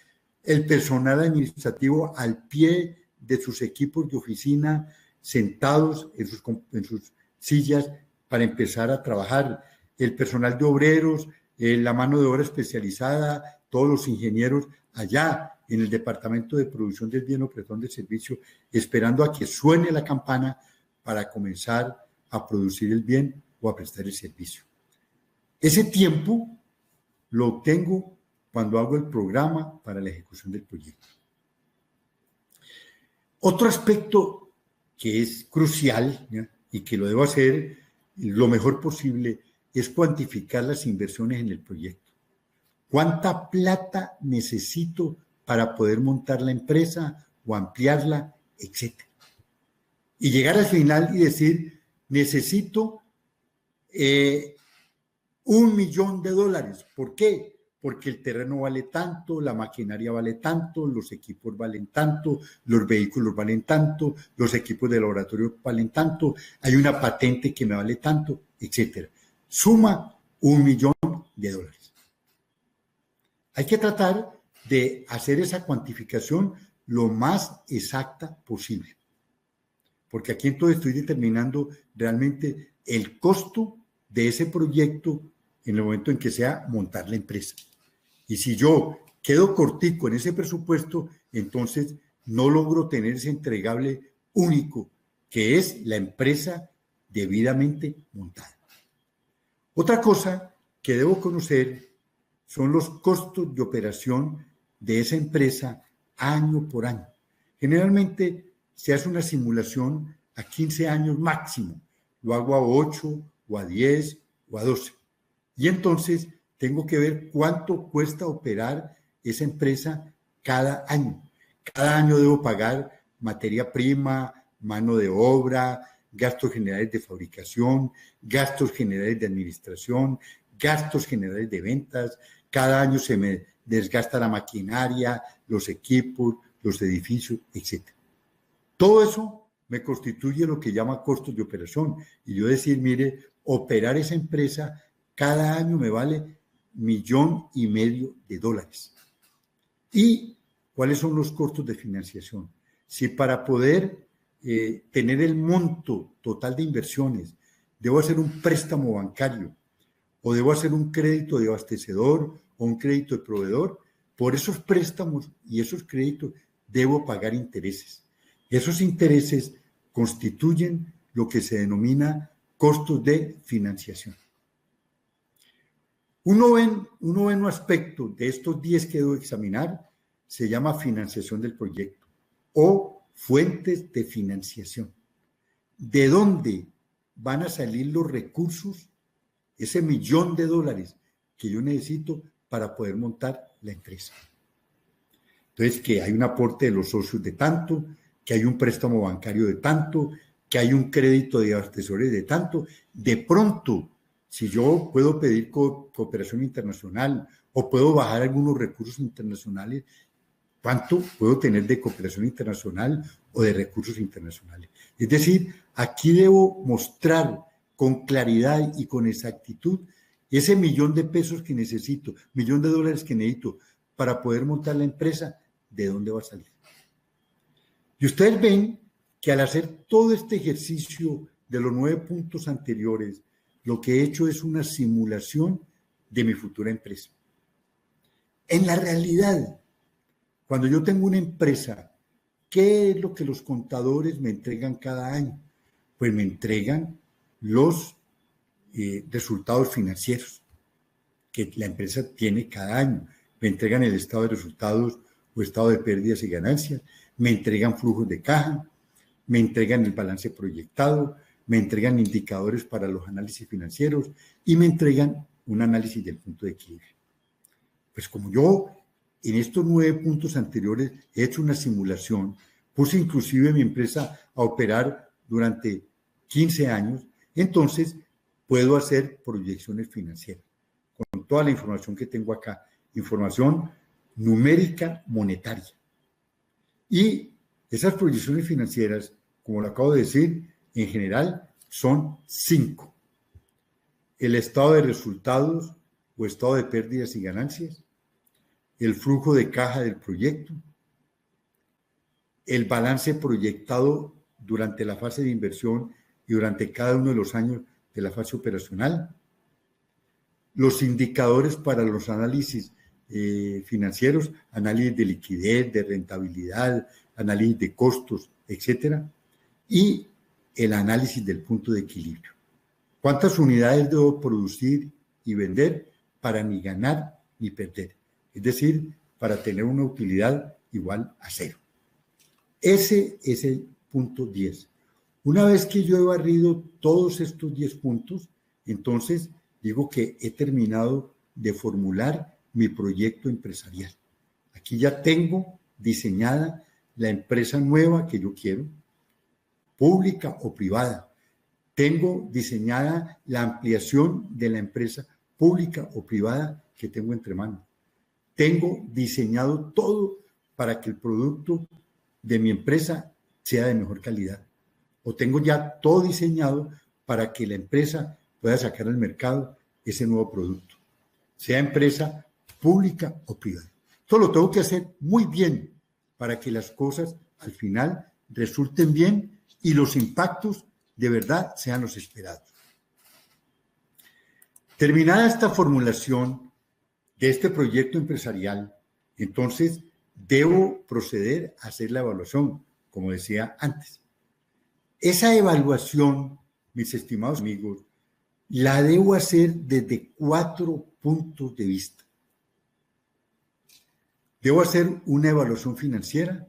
el personal administrativo al pie de sus equipos de oficina, sentados en sus sillas para empezar a trabajar, el personal de obreros, la mano de obra especializada, todos los ingenieros allá en el departamento de producción del bien o prestación de servicio, esperando a que suene la campana para comenzar a producir el bien o a prestar el servicio. Ese tiempo lo obtengo cuando hago el programa para la ejecución del proyecto. Otro aspecto que es crucial, ¿ya?, y que lo debo hacer lo mejor posible es cuantificar las inversiones en el proyecto. ¿Cuánta plata necesito para poder montar la empresa o ampliarla, etcétera? Y llegar al final y decir, necesito $1.000.000. ¿Por qué? Porque el terreno vale tanto, la maquinaria vale tanto, los equipos valen tanto, los vehículos valen tanto, los equipos de laboratorio valen tanto, hay una patente que me vale tanto, etcétera. Suma $1.000.000. Hay que tratar de hacer esa cuantificación lo más exacta posible, porque aquí entonces estoy determinando realmente el costo de ese proyecto en el momento en que sea montar la empresa. Y si yo quedo cortico en ese presupuesto, entonces no logro tener ese entregable único, que es la empresa debidamente montada. Otra cosa que debo conocer son los costos de operación de esa empresa año por año. Generalmente se hace una simulación a 15 años máximo. Lo hago a 8 o a 10 o a 12. Y entonces tengo que ver cuánto cuesta operar esa empresa cada año. Cada año debo pagar materia prima, mano de obra, gastos generales de fabricación, gastos generales de administración, gastos generales de ventas. Cada año se me desgasta la maquinaria, los equipos, los edificios, etc. Todo eso me constituye lo que llama costos de operación. Y yo decir, mire, operar esa empresa cada año me vale $1.500.000. ¿Y cuáles son los costos de financiación? Si para poder tener el monto total de inversiones debo hacer un préstamo bancario o debo hacer un crédito de abastecedor o un crédito de proveedor, por esos préstamos y esos créditos debo pagar intereses. Esos intereses constituyen lo que se denomina costos de financiación. Un noveno aspecto de estos 10 que debo examinar se llama financiación del proyecto o fuentes de financiación. ¿De dónde van a salir los recursos, ese $1.000.000 que yo necesito para poder montar la empresa? Entonces, que hay un aporte de los socios de tanto, que hay un préstamo bancario de tanto, que hay un crédito de asesores de tanto. De pronto, si yo puedo pedir cooperación internacional o puedo bajar algunos recursos internacionales, ¿cuánto puedo tener de cooperación internacional o de recursos internacionales? Es decir, aquí debo mostrar con claridad y con exactitud ese $1.000.000 que necesito, $1.000.000 que necesito para poder montar la empresa, ¿de dónde va a salir? Y ustedes ven que al hacer todo este ejercicio de los 9 puntos anteriores, lo que he hecho es una simulación de mi futura empresa. En la realidad, cuando yo tengo una empresa, ¿qué es lo que los contadores me entregan cada año? Pues me entregan los resultados financieros que la empresa tiene cada año. Me entregan el estado de resultados o estado de pérdidas y ganancias, me entregan flujos de caja, me entregan el balance proyectado, me entregan indicadores para los análisis financieros y me entregan un análisis del punto de equilibrio. Pues como yo en estos 9 puntos anteriores he hecho una simulación, puse inclusive mi empresa a operar durante 15 años, entonces puedo hacer proyecciones financieras con toda la información que tengo acá, información numérica monetaria. Y esas proyecciones financieras, como lo acabo de decir, en general son 5. El estado de resultados o estado de pérdidas y ganancias, el flujo de caja del proyecto, el balance proyectado durante la fase de inversión y durante cada uno de los años de la fase operacional, los indicadores para los análisis financieros, análisis de liquidez, de rentabilidad, análisis de costos, etcétera, y el análisis del punto de equilibrio. ¿Cuántas unidades debo producir y vender para ni ganar ni perder? Es decir, para tener una utilidad igual a 0. Ese es el punto 10. Una vez que yo he barrido todos estos 10 puntos, entonces digo que he terminado de formular mi proyecto empresarial. Aquí ya tengo diseñada la empresa nueva que yo quiero, pública o privada. Tengo diseñada la ampliación de la empresa pública o privada que tengo entre manos. Tengo diseñado todo para que el producto de mi empresa sea de mejor calidad. O tengo ya todo diseñado para que la empresa pueda sacar al mercado ese nuevo producto, sea empresa pública o privada. Esto lo tengo que hacer muy bien para que las cosas al final resulten bien y los impactos de verdad sean los esperados. Terminada esta formulación de este proyecto empresarial, entonces debo proceder a hacer la evaluación, como decía antes. Esa evaluación, mis estimados amigos, la debo hacer desde 4 puntos de vista. Debo hacer una evaluación financiera,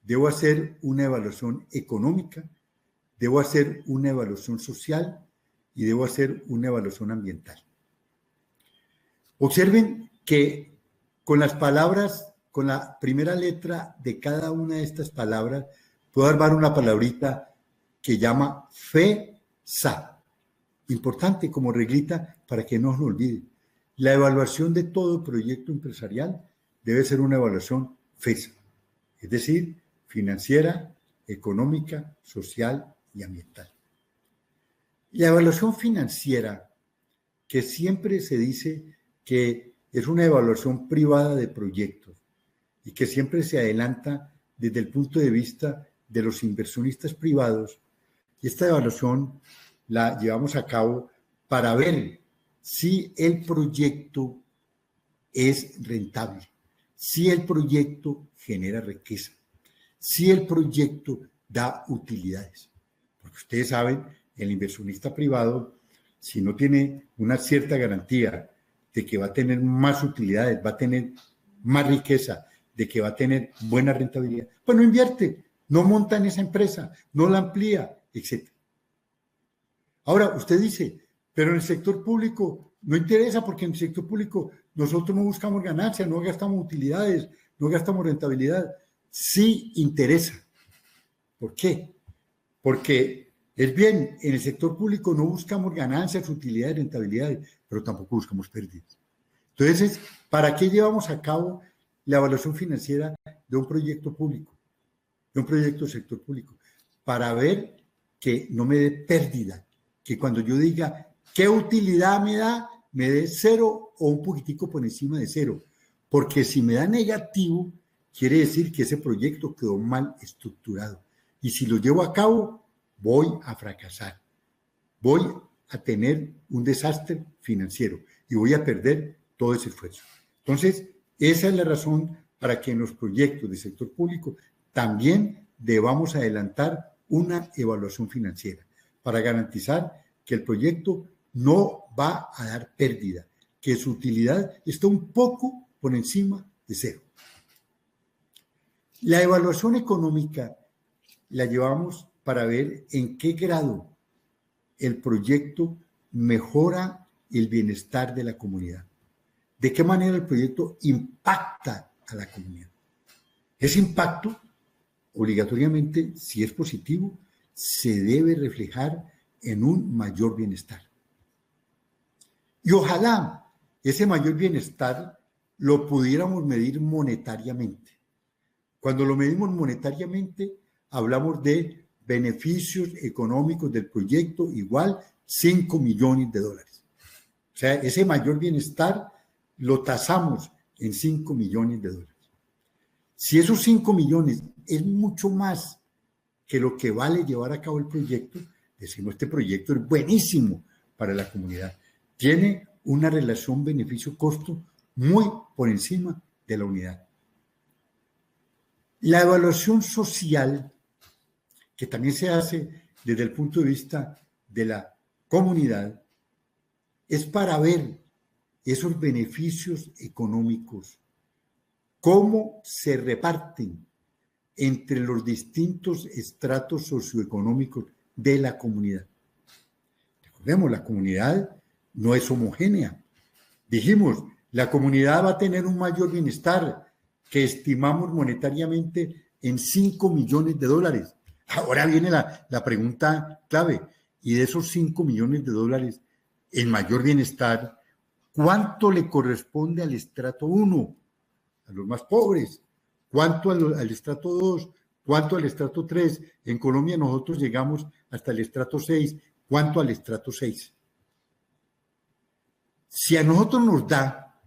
debo hacer una evaluación económica, debo hacer una evaluación social y debo hacer una evaluación ambiental. Observen que con las palabras, con la primera letra de cada una de estas palabras, puedo armar una palabrita que llama FESA. Importante como reglita para que no se olvide. La evaluación de todo proyecto empresarial debe ser una evaluación FESA, es decir, financiera, económica, social y ambiental. La evaluación financiera, que siempre se dice que es una evaluación privada de proyectos y que siempre se adelanta desde el punto de vista de los inversionistas privados, y esta evaluación la llevamos a cabo para ver si el proyecto es rentable, si el proyecto genera riqueza, si el proyecto da utilidades. Porque ustedes saben, el inversionista privado, si no tiene una cierta garantía de que va a tener más utilidades, va a tener más riqueza, de que va a tener buena rentabilidad, pues no invierte, no monta en esa empresa, no la amplía, etc. Ahora, usted dice, pero en el sector público no interesa porque en el sector público nosotros no buscamos ganancias, no gastamos utilidades, no gastamos rentabilidad. Sí interesa. ¿Por qué? Porque es bien, en el sector público no buscamos ganancias, utilidades, rentabilidades, pero tampoco buscamos pérdidas. Entonces, ¿para qué llevamos a cabo la evaluación financiera de un proyecto público, de un proyecto del sector público? Para ver que no me dé pérdida, que cuando yo diga qué utilidad me dé cero o un poquitico por encima de cero. Porque si me da negativo, quiere decir que ese proyecto quedó mal estructurado. Y si lo llevo a cabo, voy a fracasar. Voy a tener un desastre financiero y voy a perder todo ese esfuerzo. Entonces, esa es la razón para que en los proyectos del sector público también debamos adelantar una evaluación financiera para garantizar que el proyecto no va a dar pérdida, que su utilidad está un poco por encima de cero. La evaluación económica la llevamos para ver en qué grado el proyecto mejora el bienestar de la comunidad. De qué manera el proyecto impacta a la comunidad. Ese impacto, obligatoriamente, si es positivo, se debe reflejar en un mayor bienestar. Y ojalá ese mayor bienestar lo pudiéramos medir monetariamente. Cuando lo medimos monetariamente, hablamos de beneficios económicos del proyecto igual $5 millones. O sea, ese mayor bienestar lo tasamos en $5 millones. Si esos 5 millones es mucho más que lo que vale llevar a cabo el proyecto, decimos este proyecto es buenísimo para la comunidad. Tiene una relación beneficio-costo muy por encima de la unidad. La evaluación social, que también se hace desde el punto de vista de la comunidad, es para ver esos beneficios económicos, cómo se reparten entre los distintos estratos socioeconómicos de la comunidad. Recordemos, la comunidad no es homogénea. Dijimos, la comunidad va a tener un mayor bienestar que estimamos monetariamente en $5 millones. Ahora viene la pregunta clave, y de esos $5 millones en mayor bienestar, ¿cuánto le corresponde al estrato 1, a los más pobres? ¿Cuánto al estrato 2? ¿Cuánto al estrato 3? En Colombia nosotros llegamos hasta el estrato 6. ¿Cuánto al estrato 6? Si a nosotros nos da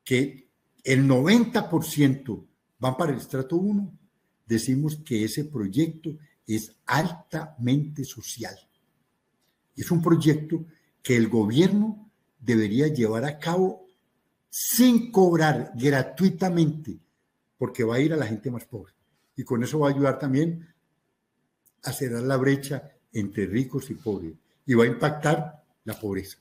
que el 90% van para el estrato 1, decimos que ese proyecto es altamente social. Es un proyecto que el gobierno debería llevar a cabo sin cobrar, gratuitamente, porque va a ir a la gente más pobre. Y con eso va a ayudar también a cerrar la brecha entre ricos y pobres. Y va a impactar la pobreza.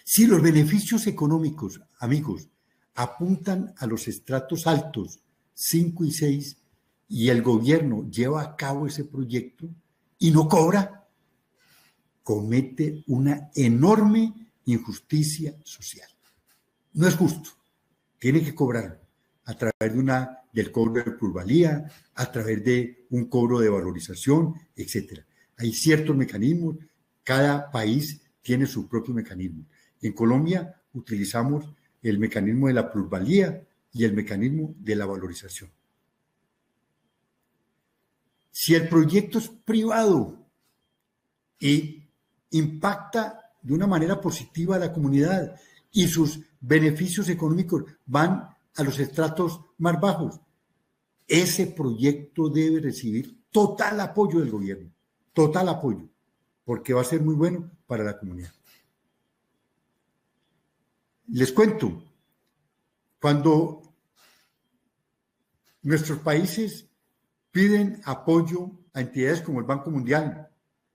Si los beneficios económicos, amigos, apuntan a los estratos altos, 5 y 6, y el gobierno lleva a cabo ese proyecto y no cobra, comete una enorme injusticia social. No es justo. Tiene que cobrar a través del cobro de plusvalía, a través de un cobro de valorización, etc. Hay ciertos mecanismos, cada país tiene su propio mecanismo. En Colombia utilizamos el mecanismo de la plusvalía y el mecanismo de la valorización. Si el proyecto es privado y impacta de una manera positiva a la comunidad y sus beneficios económicos van a los estratos más bajos, ese proyecto debe recibir total apoyo del gobierno, total apoyo, porque va a ser muy bueno para la comunidad. Les cuento, cuando nuestros países piden apoyo a entidades como el Banco Mundial,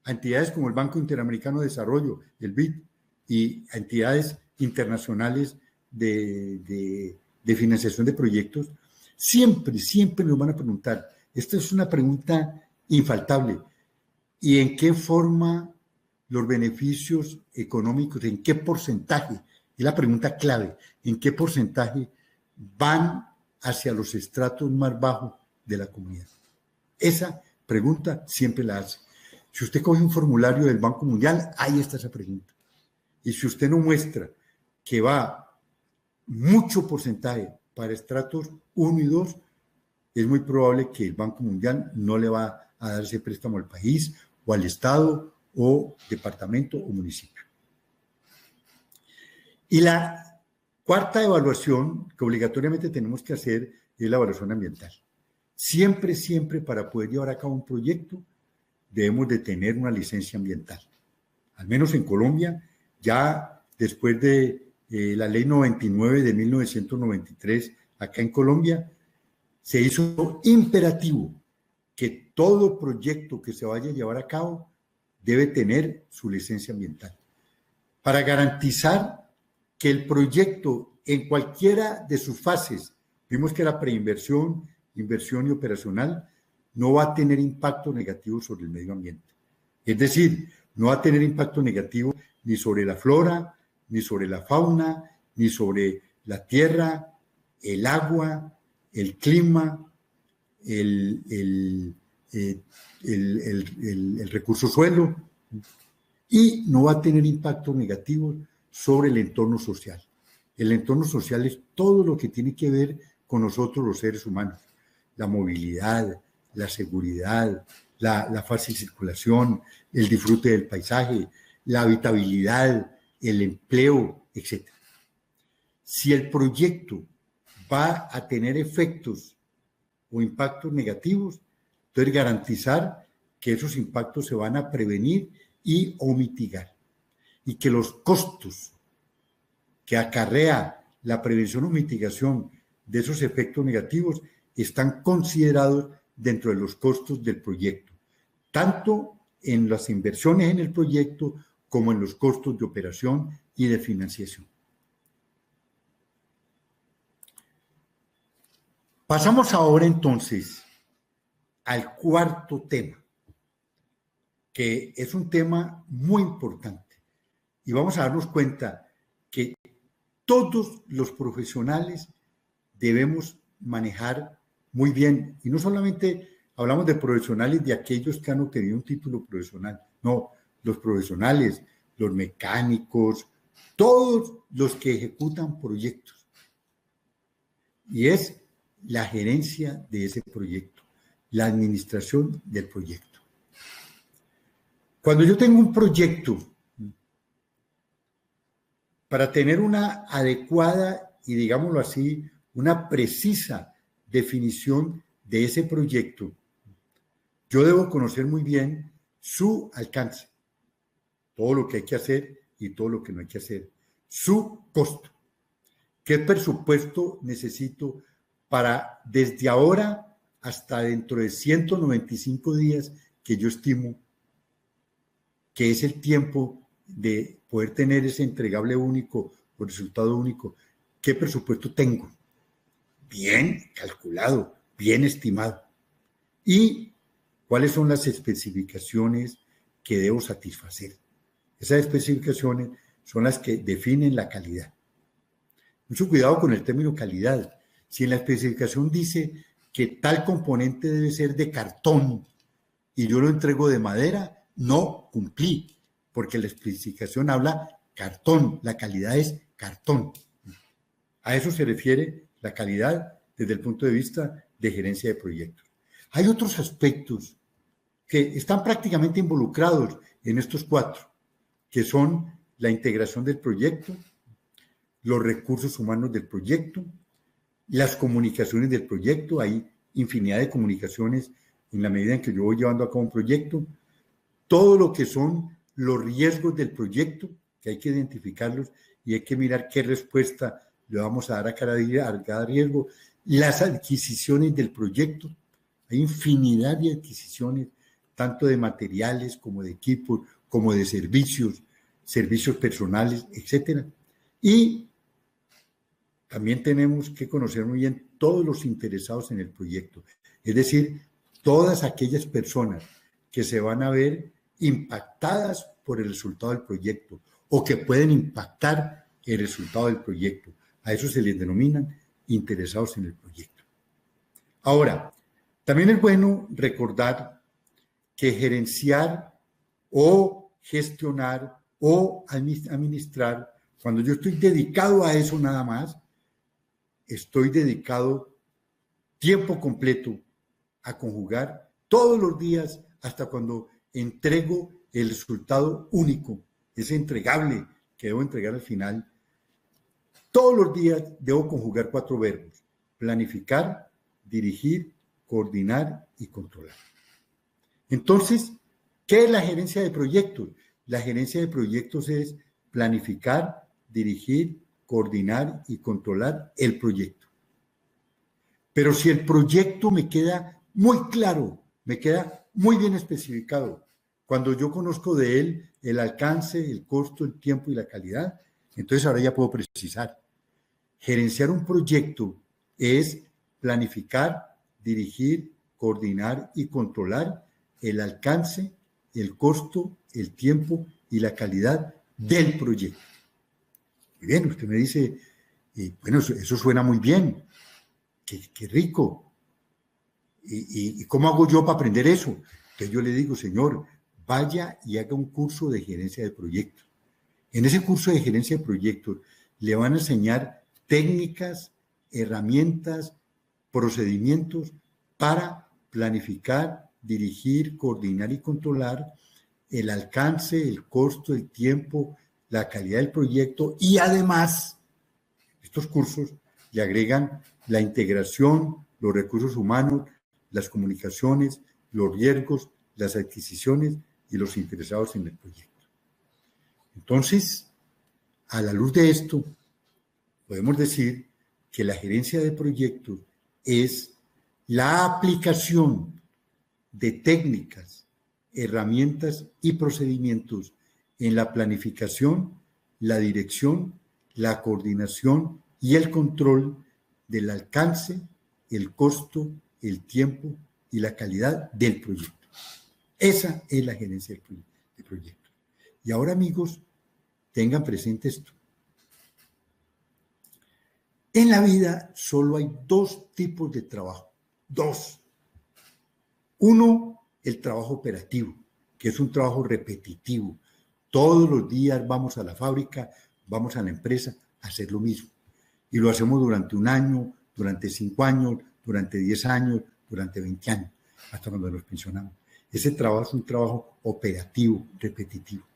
a entidades como el Banco Interamericano de Desarrollo, el BID, y a entidades internacionales de financiación de proyectos, siempre nos van a preguntar, esta es una pregunta infaltable, ¿y en qué forma los beneficios económicos, en qué porcentaje? Es la pregunta clave, ¿en qué porcentaje van hacia los estratos más bajos de la comunidad? Esa pregunta siempre la hace. Si usted coge un formulario del Banco Mundial, ahí está esa pregunta. Y si usted no muestra que va mucho porcentaje para estratos 1 y 2, es muy probable que el Banco Mundial no le va a dar ese préstamo al país o al Estado o departamento o municipio. Y la cuarta evaluación que obligatoriamente tenemos que hacer es la evaluación ambiental. Siempre para poder llevar a cabo un proyecto debemos de tener una licencia ambiental. Al menos en Colombia, ya después de la ley 99 de 1993, acá en Colombia, se hizo imperativo que todo proyecto que se vaya a llevar a cabo debe tener su licencia ambiental para garantizar que el proyecto en cualquiera de sus fases, vimos que era preinversión, inversión y operacional, no va a tener impacto negativo sobre el medio ambiente. Es decir, no va a tener impacto negativo ni sobre la flora, ni sobre la fauna, ni sobre la tierra, el agua, el clima, el recurso suelo, y no va a tener impacto negativo sobre el entorno social. El entorno social es todo lo que tiene que ver con nosotros los seres humanos, la movilidad, la seguridad, la fácil circulación, el disfrute del paisaje, la habitabilidad, el empleo, etc. Si el proyecto va a tener efectos o impactos negativos, entonces garantizar que esos impactos se van a prevenir y o mitigar, y que los costos que acarrea la prevención o mitigación de esos efectos negativos están considerados dentro de los costos del proyecto, tanto en las inversiones en el proyecto como en los costos de operación y de financiación. Pasamos ahora entonces al cuarto tema, que es un tema muy importante, y vamos a darnos cuenta que todos los profesionales debemos manejar muy bien, y no solamente hablamos de profesionales de aquellos que han obtenido un título profesional, no, los profesionales, los mecánicos, todos los que ejecutan proyectos, y es la gerencia de ese proyecto, la administración del proyecto. Cuando yo tengo un proyecto, para tener una adecuada y, digámoslo así, una precisa definición de ese proyecto, yo debo conocer muy bien su alcance, todo lo que hay que hacer y todo lo que no hay que hacer, su costo, qué presupuesto necesito para desde ahora hasta dentro de 195 días que yo estimo que es el tiempo de poder tener ese entregable único o resultado único. ¿Qué presupuesto tengo? Bien calculado, bien estimado. ¿Y cuáles son las especificaciones que debo satisfacer? Esas especificaciones son las que definen la calidad. Mucho cuidado con el término calidad. Si en la especificación dice que tal componente debe ser de cartón y yo lo entrego de madera, no cumplí, porque la especificación habla cartón, la calidad es cartón. A eso se refiere la calidad desde el punto de vista de gerencia de proyectos. Hay otros aspectos que están prácticamente involucrados en estos cuatro, que son la integración del proyecto, los recursos humanos del proyecto, las comunicaciones del proyecto. Hay infinidad de comunicaciones en la medida en que yo voy llevando a cabo un proyecto, todo lo que son los riesgos del proyecto, que hay que identificarlos y hay que mirar qué respuesta le vamos a dar a cada riesgo, las adquisiciones del proyecto. Hay infinidad de adquisiciones, tanto de materiales como de equipos, como de servicios. servicios personales, etcétera. Y también tenemos que conocer muy bien todos los interesados en el proyecto, es decir, todas aquellas personas que se van a ver impactadas por el resultado del proyecto o que pueden impactar el resultado del proyecto. A eso se les denominan interesados en el proyecto. Ahora, también es bueno recordar que gerenciar o gestionar o administrar, cuando yo estoy dedicado a eso nada más, estoy dedicado tiempo completo a conjugar todos los días hasta cuando entrego el resultado único, ese entregable que debo entregar al final. Todos los días debo conjugar 4 verbos: planificar, dirigir, coordinar y controlar. Entonces, ¿qué es la gerencia de proyectos? La gerencia de proyectos es planificar, dirigir, coordinar y controlar el proyecto. Pero si el proyecto me queda muy claro, me queda muy bien especificado, cuando yo conozco de él el alcance, el costo, el tiempo y la calidad, entonces ahora ya puedo precisar. Gerenciar un proyecto es planificar, dirigir, coordinar y controlar el alcance, el costo, el tiempo y la calidad del proyecto. Muy bien, usted me dice, bueno, eso suena muy bien, qué rico. ¿Y cómo hago yo para aprender eso? Entonces yo le digo, señor, vaya y haga un curso de gerencia de proyectos. En ese curso de gerencia de proyectos le van a enseñar técnicas, herramientas, procedimientos para planificar, dirigir, coordinar y controlar el alcance, el costo, el tiempo, la calidad del proyecto, y además estos cursos le agregan la integración, los recursos humanos, las comunicaciones, los riesgos, las adquisiciones y los interesados en el proyecto. Entonces, a la luz de esto, podemos decir que la gerencia de proyectos es la aplicación de técnicas, herramientas y procedimientos en la planificación, la dirección, la coordinación y el control del alcance, el costo, el tiempo y la calidad del proyecto. Esa es la gerencia de proyectos. Y ahora, amigos, tengan presente esto. En la vida solo hay 2 tipos de trabajo. 2. Uno, el trabajo operativo, que es un trabajo repetitivo. Todos los días vamos a la fábrica, vamos a la empresa a hacer lo mismo. Y lo hacemos durante 1 año, durante 5 años, durante 10 años, durante 20 años, hasta cuando nos pensionamos. Ese trabajo es un trabajo operativo, repetitivo.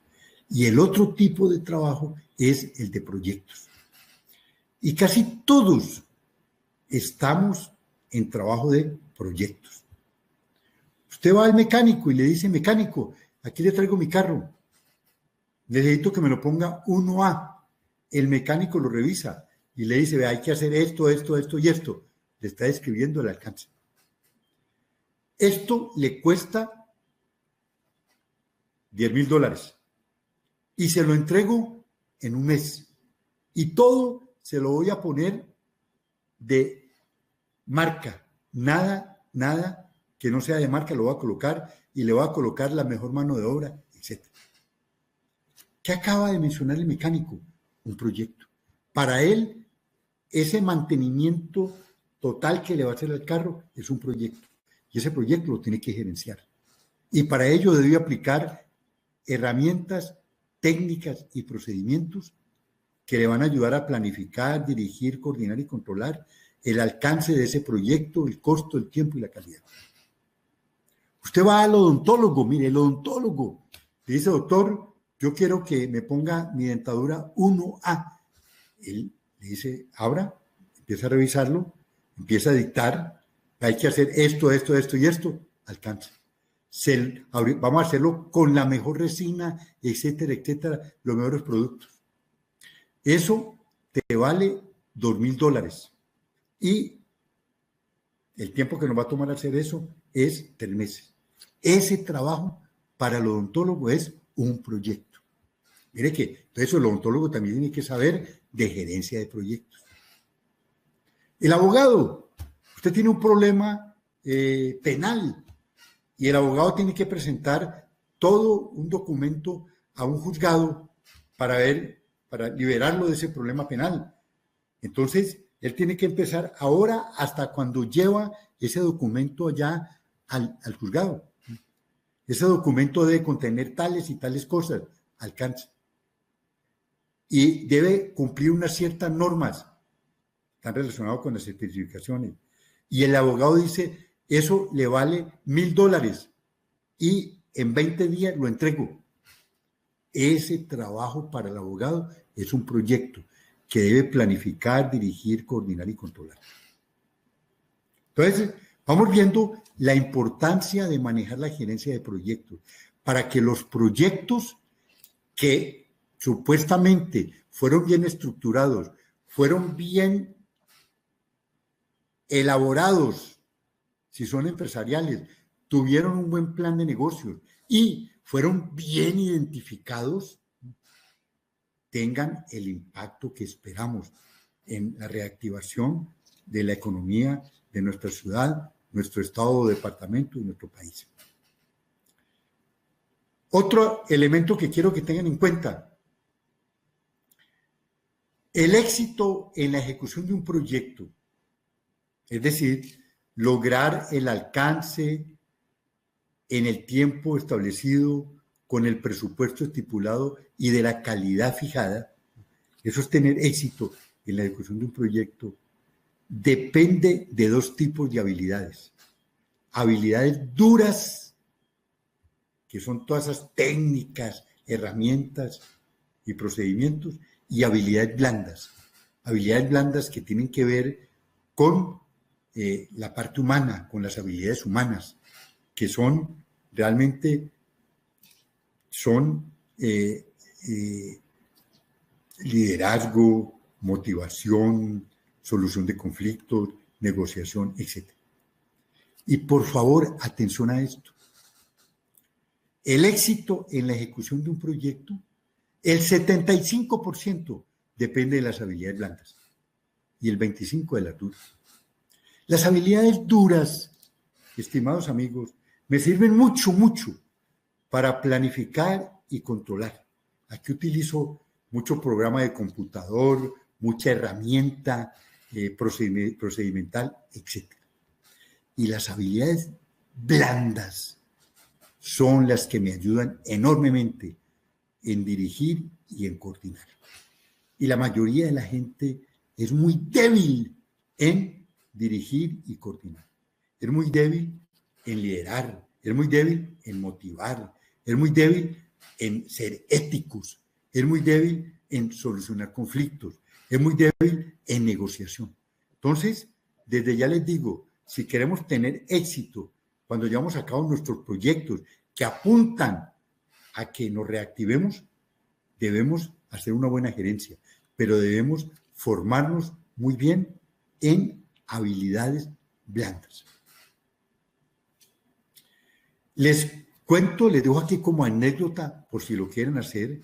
Y el otro tipo de trabajo es el de proyectos. Y casi todos estamos en trabajo de proyectos. Usted va al mecánico y le dice, mecánico, aquí le traigo mi carro. Necesito que me lo ponga 1A. El mecánico lo revisa y le dice, hay que hacer esto, esto, esto y esto. Le está describiendo el alcance. Esto le cuesta $10,000 y se lo entrego en 1 mes. Y todo se lo voy a poner de marca. Nada que no sea de marca lo voy a colocar y le voy a colocar la mejor mano de obra, etc. ¿Qué acaba de mencionar el mecánico? Un proyecto. Para él, ese mantenimiento total que le va a hacer al carro es un proyecto. Y ese proyecto lo tiene que gerenciar. Y para ello debe aplicar herramientas, técnicas y procedimientos que le van a ayudar a planificar, dirigir, coordinar y controlar el alcance de ese proyecto, el costo, el tiempo y la calidad. Usted va al odontólogo, mire, el odontólogo le dice, doctor, yo quiero que me ponga mi dentadura 1A. Él le dice, abra, empieza a revisarlo, empieza a dictar, hay que hacer esto, esto, esto y esto, alcanza. Vamos a hacerlo con la mejor resina, etcétera, etcétera, los mejores productos. Eso te vale $2,000 y el tiempo que nos va a tomar hacer eso es 3 meses. Ese trabajo para el odontólogo es un proyecto. Mire que entonces el odontólogo también tiene que saber de gerencia de proyectos. El abogado, usted tiene un problema penal y el abogado tiene que presentar todo un documento a un juzgado para liberarlo de ese problema penal. Entonces, él tiene que empezar ahora hasta cuando lleva ese documento allá al juzgado. Ese documento debe contener tales y tales cosas, alcanza. Y debe cumplir unas ciertas normas, están relacionadas con las especificaciones. Y el abogado dice, eso le vale $1,000 y en 20 días lo entrego. Ese trabajo para el abogado es un proyecto que debe planificar, dirigir, coordinar y controlar. Entonces, vamos viendo la importancia de manejar la gerencia de proyectos para que los proyectos que supuestamente fueron bien estructurados, fueron bien elaborados, si son empresariales, tuvieron un buen plan de negocios y fueron bien identificados, tengan el impacto que esperamos en la reactivación de la economía de nuestra ciudad, nuestro estado o departamento y nuestro país. Otro elemento que quiero que tengan en cuenta: el éxito en la ejecución de un proyecto, es decir, lograr el alcance en el tiempo establecido, con el presupuesto estipulado y de la calidad fijada, eso es tener éxito en la ejecución de un proyecto, depende de dos tipos de habilidades. Habilidades duras, que son todas esas técnicas, herramientas y procedimientos, y habilidades blandas. Habilidades blandas que tienen que ver con la parte humana, con las habilidades humanas, que son realmente liderazgo, motivación, solución de conflictos, negociación, etc. Y por favor, atención a esto. El éxito en la ejecución de un proyecto, el 75% depende de las habilidades blandas y el 25% de las duras. Las habilidades duras, estimados amigos, me sirven mucho para planificar y controlar. Aquí utilizo mucho programa de computador, mucha herramienta procedimental, etc. Y las habilidades blandas son las que me ayudan enormemente en dirigir y en coordinar. Y la mayoría de la gente es muy débil en dirigir y coordinar. Es muy débil en liderar, es muy débil en motivar, es muy débil en ser éticos, es muy débil en solucionar conflictos, es muy débil en negociación. Entonces, desde ya les digo, si queremos tener éxito cuando llevamos a cabo nuestros proyectos que apuntan a que nos reactivemos, debemos hacer una buena gerencia, pero debemos formarnos muy bien en habilidades blandas. Les cuento, les dejo aquí como anécdota, por si lo quieren hacer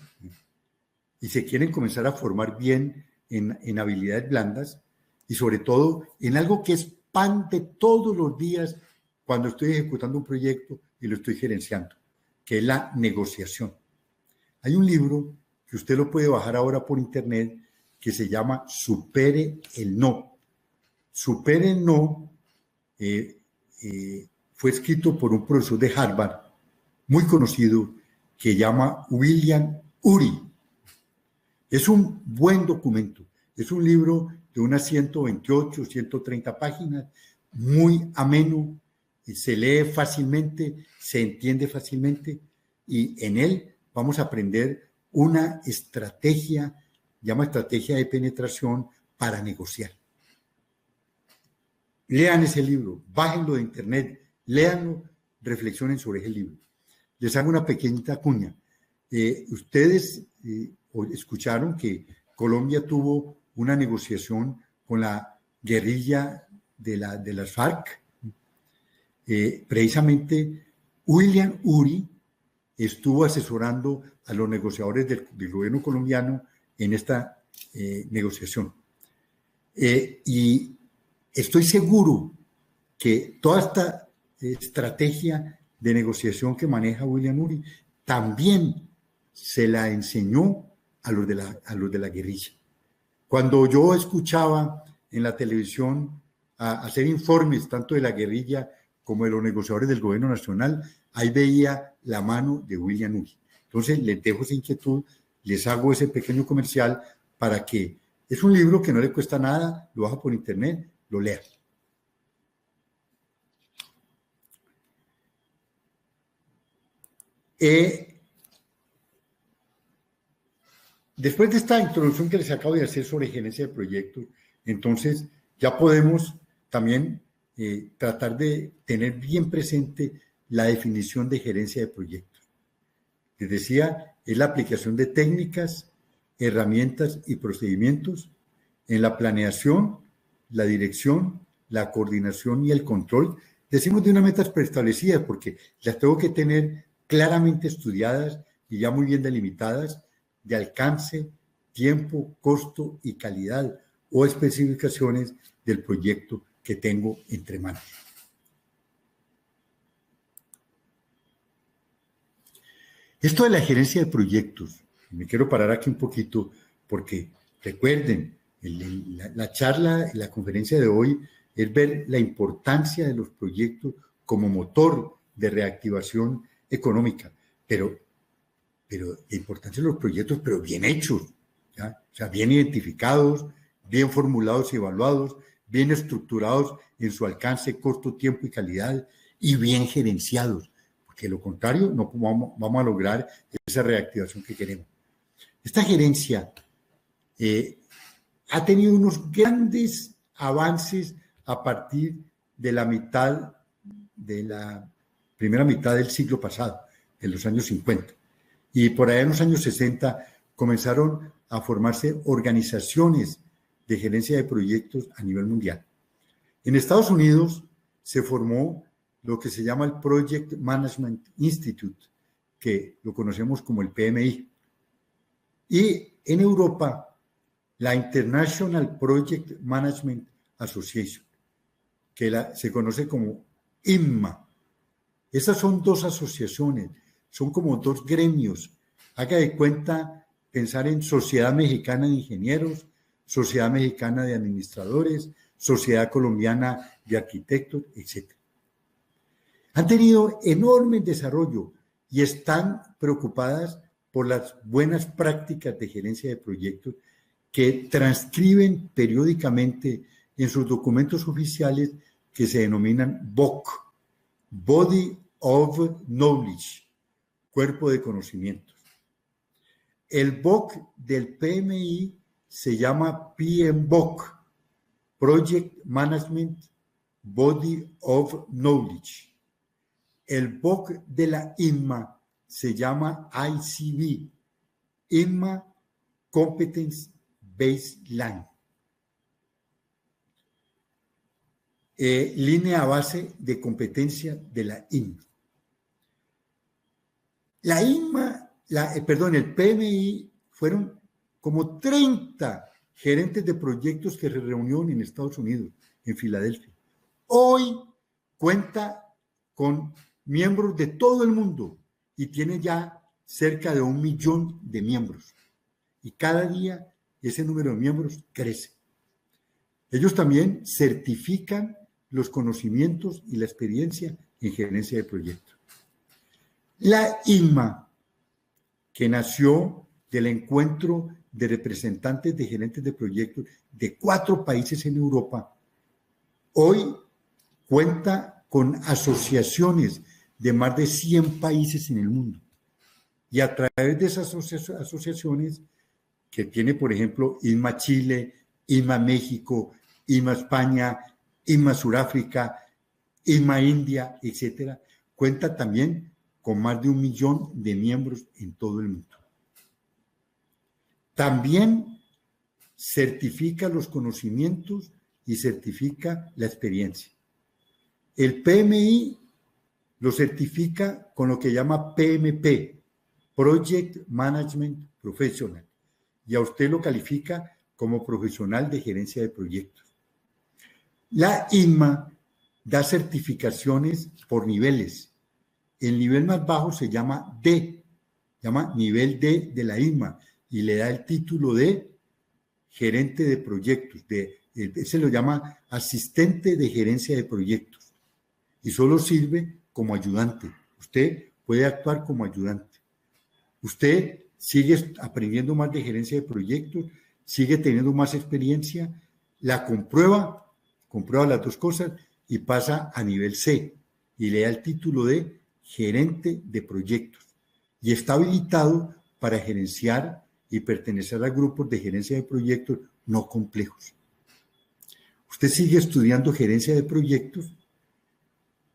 y se quieren comenzar a formar bien en habilidades blandas y sobre todo en algo que es pan de todos los días cuando estoy ejecutando un proyecto y lo estoy gerenciando, que es la negociación. Hay un libro que usted lo puede bajar ahora por internet que se llama Supere el No. Supere el No fue escrito por un profesor de Harvard muy conocido que se llama William Ury. Es un buen documento, es un libro de unas 128, 130 páginas, muy ameno, se lee fácilmente, se entiende fácilmente y en él vamos a aprender una estrategia, llama estrategia de penetración para negociar. Lean ese libro, bájenlo de internet, léanlo, reflexionen sobre ese libro. Les hago una pequeñita cuña. Ustedes escucharon que Colombia tuvo una negociación con la guerrilla de las FARC. Precisamente William Ury estuvo asesorando a los negociadores del gobierno colombiano en esta negociación. Y estoy seguro que toda esta estrategia de negociación que maneja William Ury también se la enseñó a los de la guerrilla. Cuando yo escuchaba en la televisión hacer informes tanto de la guerrilla como de los negociadores del gobierno nacional, ahí veía la mano de William Ury. Entonces les dejo esa inquietud, les hago ese pequeño comercial para que es un libro que no le cuesta nada, lo baja por internet, lo lea. Después de esta introducción que les acabo de hacer sobre gerencia de proyectos, entonces ya podemos también tratar de tener bien presente la definición de gerencia de proyectos. Les decía, es la aplicación de técnicas, herramientas y procedimientos en la planeación, la dirección, la coordinación y el control. Decimos de unas metas preestablecidas porque las tengo que tener claramente estudiadas y ya muy bien delimitadas, de alcance, tiempo, costo y calidad o especificaciones del proyecto que tengo entre manos. Esto de la gerencia de proyectos, me quiero parar aquí un poquito porque recuerden, la charla, la conferencia de hoy es ver la importancia de los proyectos como motor de reactivación económica, pero la importancia de los proyectos, pero bien hechos, ¿ya? O sea, bien identificados, bien formulados y evaluados, bien estructurados en su alcance, costo, tiempo y calidad, y bien gerenciados, porque de lo contrario no vamos a lograr esa reactivación que queremos. Esta gerencia ha tenido unos grandes avances a partir de la primera mitad del siglo pasado, en los años 50. Y por allá en los años 60 comenzaron a formarse organizaciones de gerencia de proyectos a nivel mundial. En Estados Unidos se formó lo que se llama el Project Management Institute, que lo conocemos como el PMI. Y en Europa, la International Project Management Association, que se conoce como IMMA. Esas son dos asociaciones, son como dos gremios. Haga de cuenta pensar en Sociedad Mexicana de Ingenieros, Sociedad Mexicana de Administradores, Sociedad Colombiana de Arquitectos, etc. Han tenido enorme desarrollo y están preocupadas por las buenas prácticas de gerencia de proyectos que transcriben periódicamente en sus documentos oficiales que se denominan BOK, Body of Knowledge, Cuerpo de Conocimientos. El BOK del PMI se llama PMBOK, Project Management Body of Knowledge. El BOK de la INMA se llama ICB, INMA Competence Baseline. Línea base de competencia de la INMA. La INMA, el PMI fueron como 30 gerentes de proyectos que se reunieron en Estados Unidos, en Filadelfia. Hoy cuenta con miembros de todo el mundo y tiene ya cerca de 1 millón de miembros. Y cada día ese número de miembros crece. Ellos también certifican los conocimientos y la experiencia en gerencia de proyectos. La INMA, que nació del encuentro de representantes de gerentes de proyectos de 4 países en Europa, hoy cuenta con asociaciones de más de 100 países en el mundo. Y a través de esas asociaciones, que tiene, por ejemplo, INMA Chile, INMA México, INMA España, INMA Suráfrica, INMA India, etcétera, cuenta también con más de 1 millón de miembros en todo el mundo. También certifica los conocimientos y certifica la experiencia. El PMI lo certifica con lo que llama PMP, Project Management Professional, y a usted lo califica como profesional de gerencia de proyectos. La INMA da certificaciones por niveles. El nivel más bajo se llama D, llama nivel D de la INMA, y le da el título de gerente de proyectos, se lo llama asistente de gerencia de proyectos, y solo sirve como ayudante. Usted puede actuar como ayudante. Usted sigue aprendiendo más de gerencia de proyectos, sigue teniendo más experiencia, la comprueba las dos cosas y pasa a nivel C y le da el título de gerente de proyectos y está habilitado para gerenciar y pertenecer a grupos de gerencia de proyectos no complejos. Usted sigue estudiando gerencia de proyectos,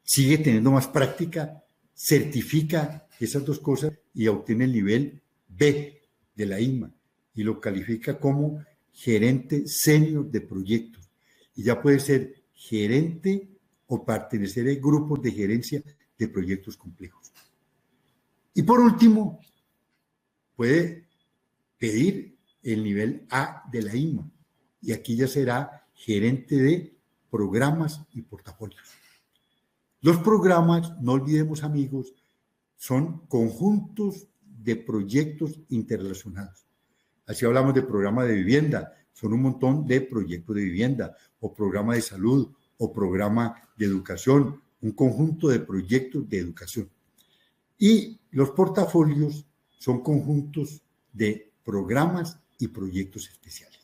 sigue teniendo más práctica, certifica esas dos cosas y obtiene el nivel B de la INMA y lo califica como gerente senior de proyectos. Y ya puede ser gerente o pertenecer a grupos de gerencia de proyectos complejos. Y por último, puede pedir el nivel A de la INMA y aquí ya será gerente de programas y portafolios. Los programas, no olvidemos amigos, son conjuntos de proyectos interrelacionados. Así hablamos de programa de vivienda, son un montón de proyectos de vivienda, o programa de salud, o programa de educación, un conjunto de proyectos de educación. Y los portafolios son conjuntos de programas y proyectos especiales.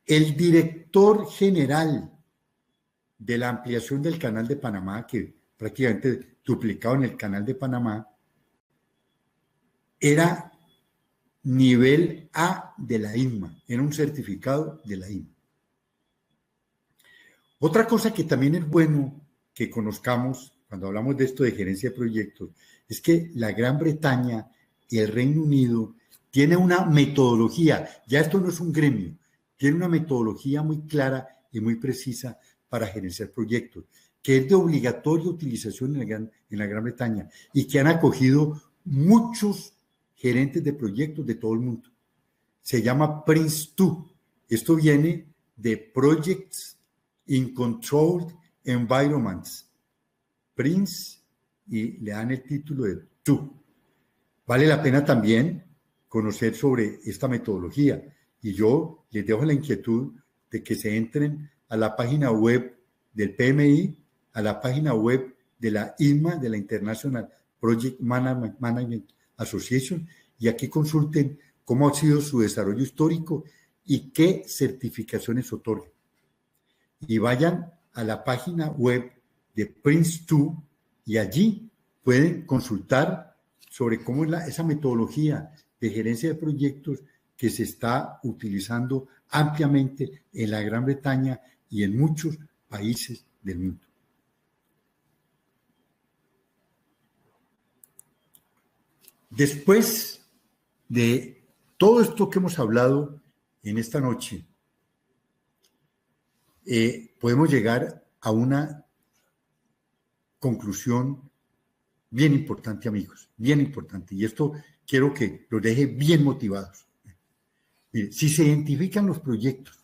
El director general de la ampliación del Canal de Panamá, que prácticamente duplicado en el Canal de Panamá, era nivel A de la INMA, era un certificado de la INMA. Otra cosa que también es bueno que conozcamos cuando hablamos de esto de gerencia de proyectos es que la Gran Bretaña y el Reino Unido tienen una metodología, ya esto no es un gremio, tiene una metodología muy clara y muy precisa para gerenciar proyectos, que es de obligatoria utilización en la Gran Bretaña y que han acogido muchos gerentes de proyectos de todo el mundo. Se llama PRINCE2. Esto viene de Projects in Controlled Environments. PRINCE y le dan el título de 2. Vale la pena también conocer sobre esta metodología y yo les dejo la inquietud de que se entren a la página web del PMI, a la página web de la INMA, de la International Project Management Association, y aquí consulten cómo ha sido su desarrollo histórico y qué certificaciones otorgan. Y vayan a la página web de PRINCE2 y allí pueden consultar sobre cómo es esa metodología de gerencia de proyectos que se está utilizando ampliamente en la Gran Bretaña y en muchos países del mundo. Después de todo esto que hemos hablado en esta noche, podemos llegar a una conclusión bien importante, amigos, bien importante. Y esto quiero que los deje bien motivados. Mire, si se identifican los proyectos,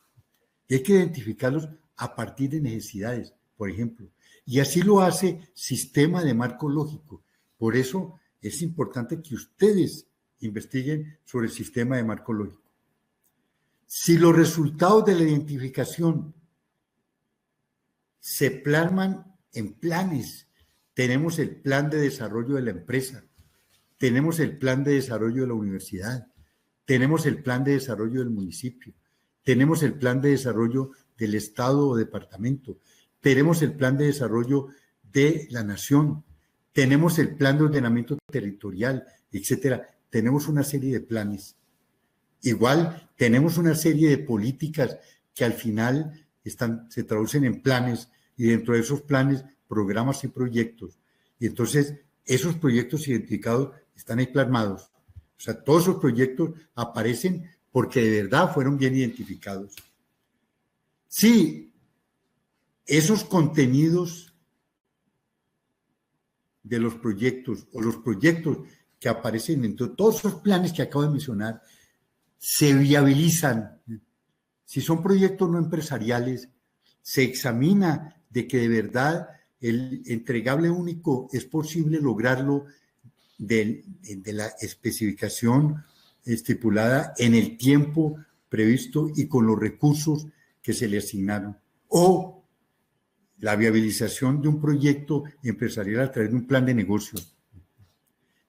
hay que identificarlos a partir de necesidades, por ejemplo. Y así lo hace Sistema de Marco Lógico. Por eso es importante que ustedes investiguen sobre el Sistema de Marco Lógico. Si los resultados de la identificación se plasman en planes, tenemos el plan de desarrollo de la empresa, tenemos el plan de desarrollo de la universidad, tenemos el plan de desarrollo del municipio, tenemos el plan de desarrollo del estado o departamento, tenemos el plan de desarrollo de la nación, tenemos el plan de ordenamiento territorial, etcétera. Tenemos una serie de planes. Igual tenemos una serie de políticas que al final se traducen en planes y dentro de esos planes programas y proyectos. Y entonces esos proyectos identificados están ahí plasmados. O sea, todos esos proyectos aparecen porque de verdad fueron bien identificados. Sí, esos contenidos de los proyectos o los proyectos que aparecen dentro de todos esos planes que acabo de mencionar se viabilizan. Si son proyectos no empresariales, se examina de que de verdad el entregable único es posible lograrlo de la especificación estipulada en el tiempo previsto y con los recursos que se le asignaron, o la viabilización de un proyecto empresarial a través de un plan de negocio.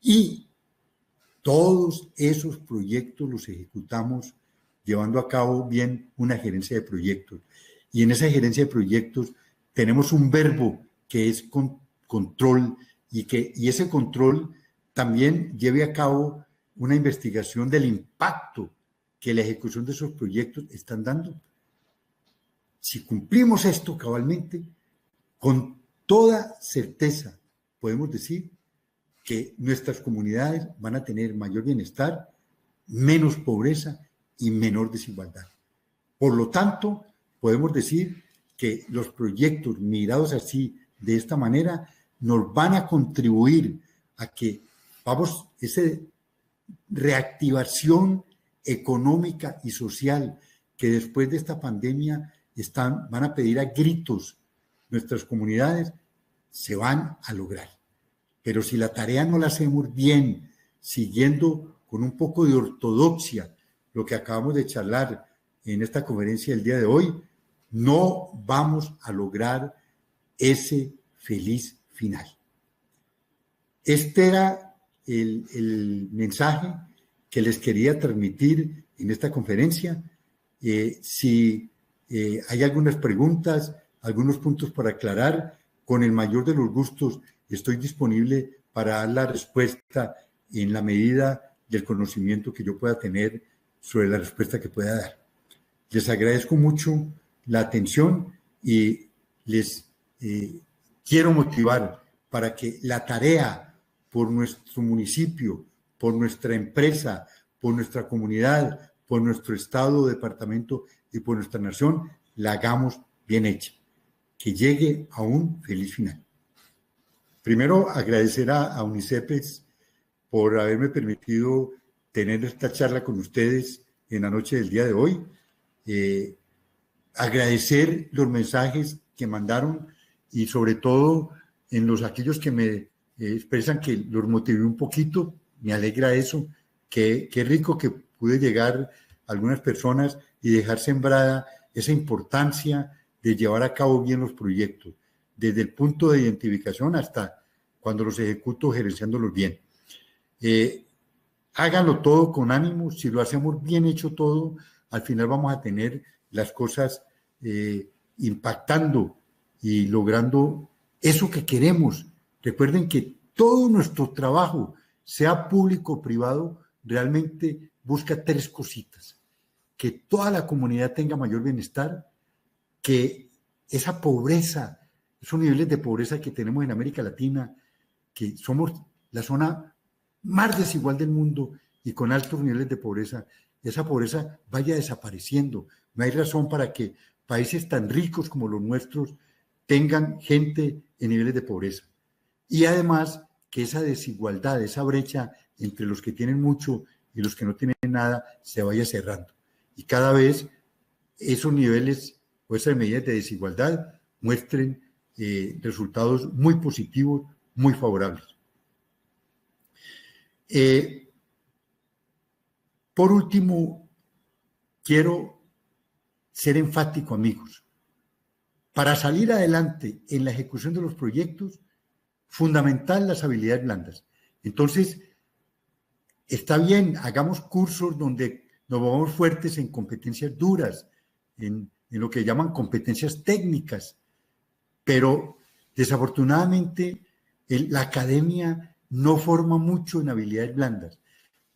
Y todos esos proyectos los ejecutamos llevando a cabo bien una gerencia de proyectos. Y en esa gerencia de proyectos tenemos un verbo que es control, y ese control también lleve a cabo una investigación del impacto que la ejecución de esos proyectos están dando. Si cumplimos esto cabalmente, con toda certeza podemos decir que nuestras comunidades van a tener mayor bienestar, menos pobreza y menor desigualdad. Por lo tanto, podemos decir que los proyectos mirados así, de esta manera, nos van a contribuir a que esa reactivación económica y social que después de esta pandemia van a pedir a gritos nuestras comunidades, se van a lograr. Pero si la tarea no la hacemos bien, siguiendo con un poco de ortodoxia lo que acabamos de charlar en esta conferencia del día de hoy, no vamos a lograr ese feliz final. Este era el mensaje que les quería transmitir en esta conferencia. Si hay algunas preguntas, algunos puntos para aclarar, con el mayor de los gustos estoy disponible para dar la respuesta en la medida del conocimiento que yo pueda tener sobre la respuesta que pueda dar. Les agradezco mucho la atención y les quiero motivar para que la tarea por nuestro municipio, por nuestra empresa, por nuestra comunidad, por nuestro estado, departamento y por nuestra nación, la hagamos bien hecha, que llegue a un feliz final. Primero, agradecer a UNICEPES por haberme permitido tener esta charla con ustedes en la noche del día de hoy. Agradecer los mensajes que mandaron y sobre todo en aquellos que me expresan que los motivé un poquito. Me alegra eso. Qué rico que pude llegar a algunas personas y dejar sembrada esa importancia de llevar a cabo bien los proyectos, desde el punto de identificación hasta cuando los ejecuto, gerenciándolos bien. Háganlo todo con ánimo. Si lo hacemos bien hecho todo, al final vamos a tener las cosas impactando y logrando eso que queremos. Recuerden que todo nuestro trabajo, sea público o privado, realmente busca tres cositas: que toda la comunidad tenga mayor bienestar, que esa pobreza, esos niveles de pobreza que tenemos en América Latina, que somos la zona más desigual del mundo y con altos niveles de pobreza, esa pobreza vaya desapareciendo. No hay razón para que países tan ricos como los nuestros tengan gente en niveles de pobreza. Y además que esa desigualdad, esa brecha entre los que tienen mucho y los que no tienen nada, se vaya cerrando. Y cada vez esos niveles o esas medidas de desigualdad muestren resultados muy positivos, muy favorables. Por último, quiero ser enfático, amigos. Para salir adelante en la ejecución de los proyectos, fundamental las habilidades blandas. Entonces, está bien, hagamos cursos donde nos vamos fuertes en competencias duras, en lo que llaman competencias técnicas, pero desafortunadamente la academia no forma mucho en habilidades blandas.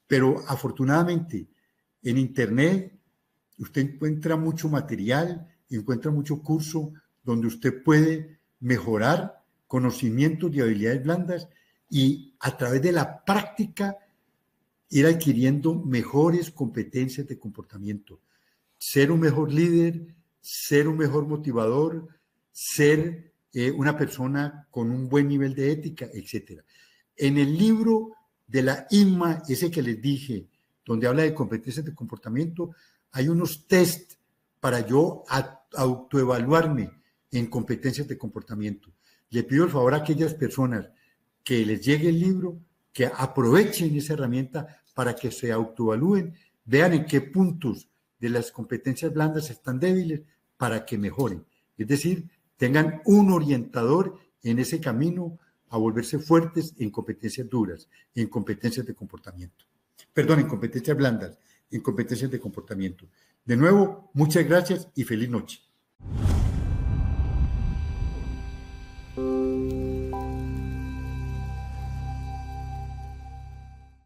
Pero afortunadamente en Internet usted encuentra mucho material, encuentra mucho curso donde usted puede mejorar conocimientos y habilidades blandas y a través de la práctica ir adquiriendo mejores competencias de comportamiento. Ser un mejor líder, ser un mejor motivador, ser una persona con un buen nivel de ética, etc. En el libro de la INMA, ese que les dije, donde habla de competencias de comportamiento, hay unos test para yo autoevaluarme en competencias de comportamiento. Le pido el favor a aquellas personas que les llegue el libro, que aprovechen esa herramienta para que se autoevalúen, vean en qué puntos de las competencias blandas están débiles para que mejoren. Es decir, tengan un orientador en ese camino a volverse fuertes en competencias duras, en competencias de comportamiento. Perdón, en competencias blandas, en competencias de comportamiento. De nuevo, muchas gracias y feliz noche.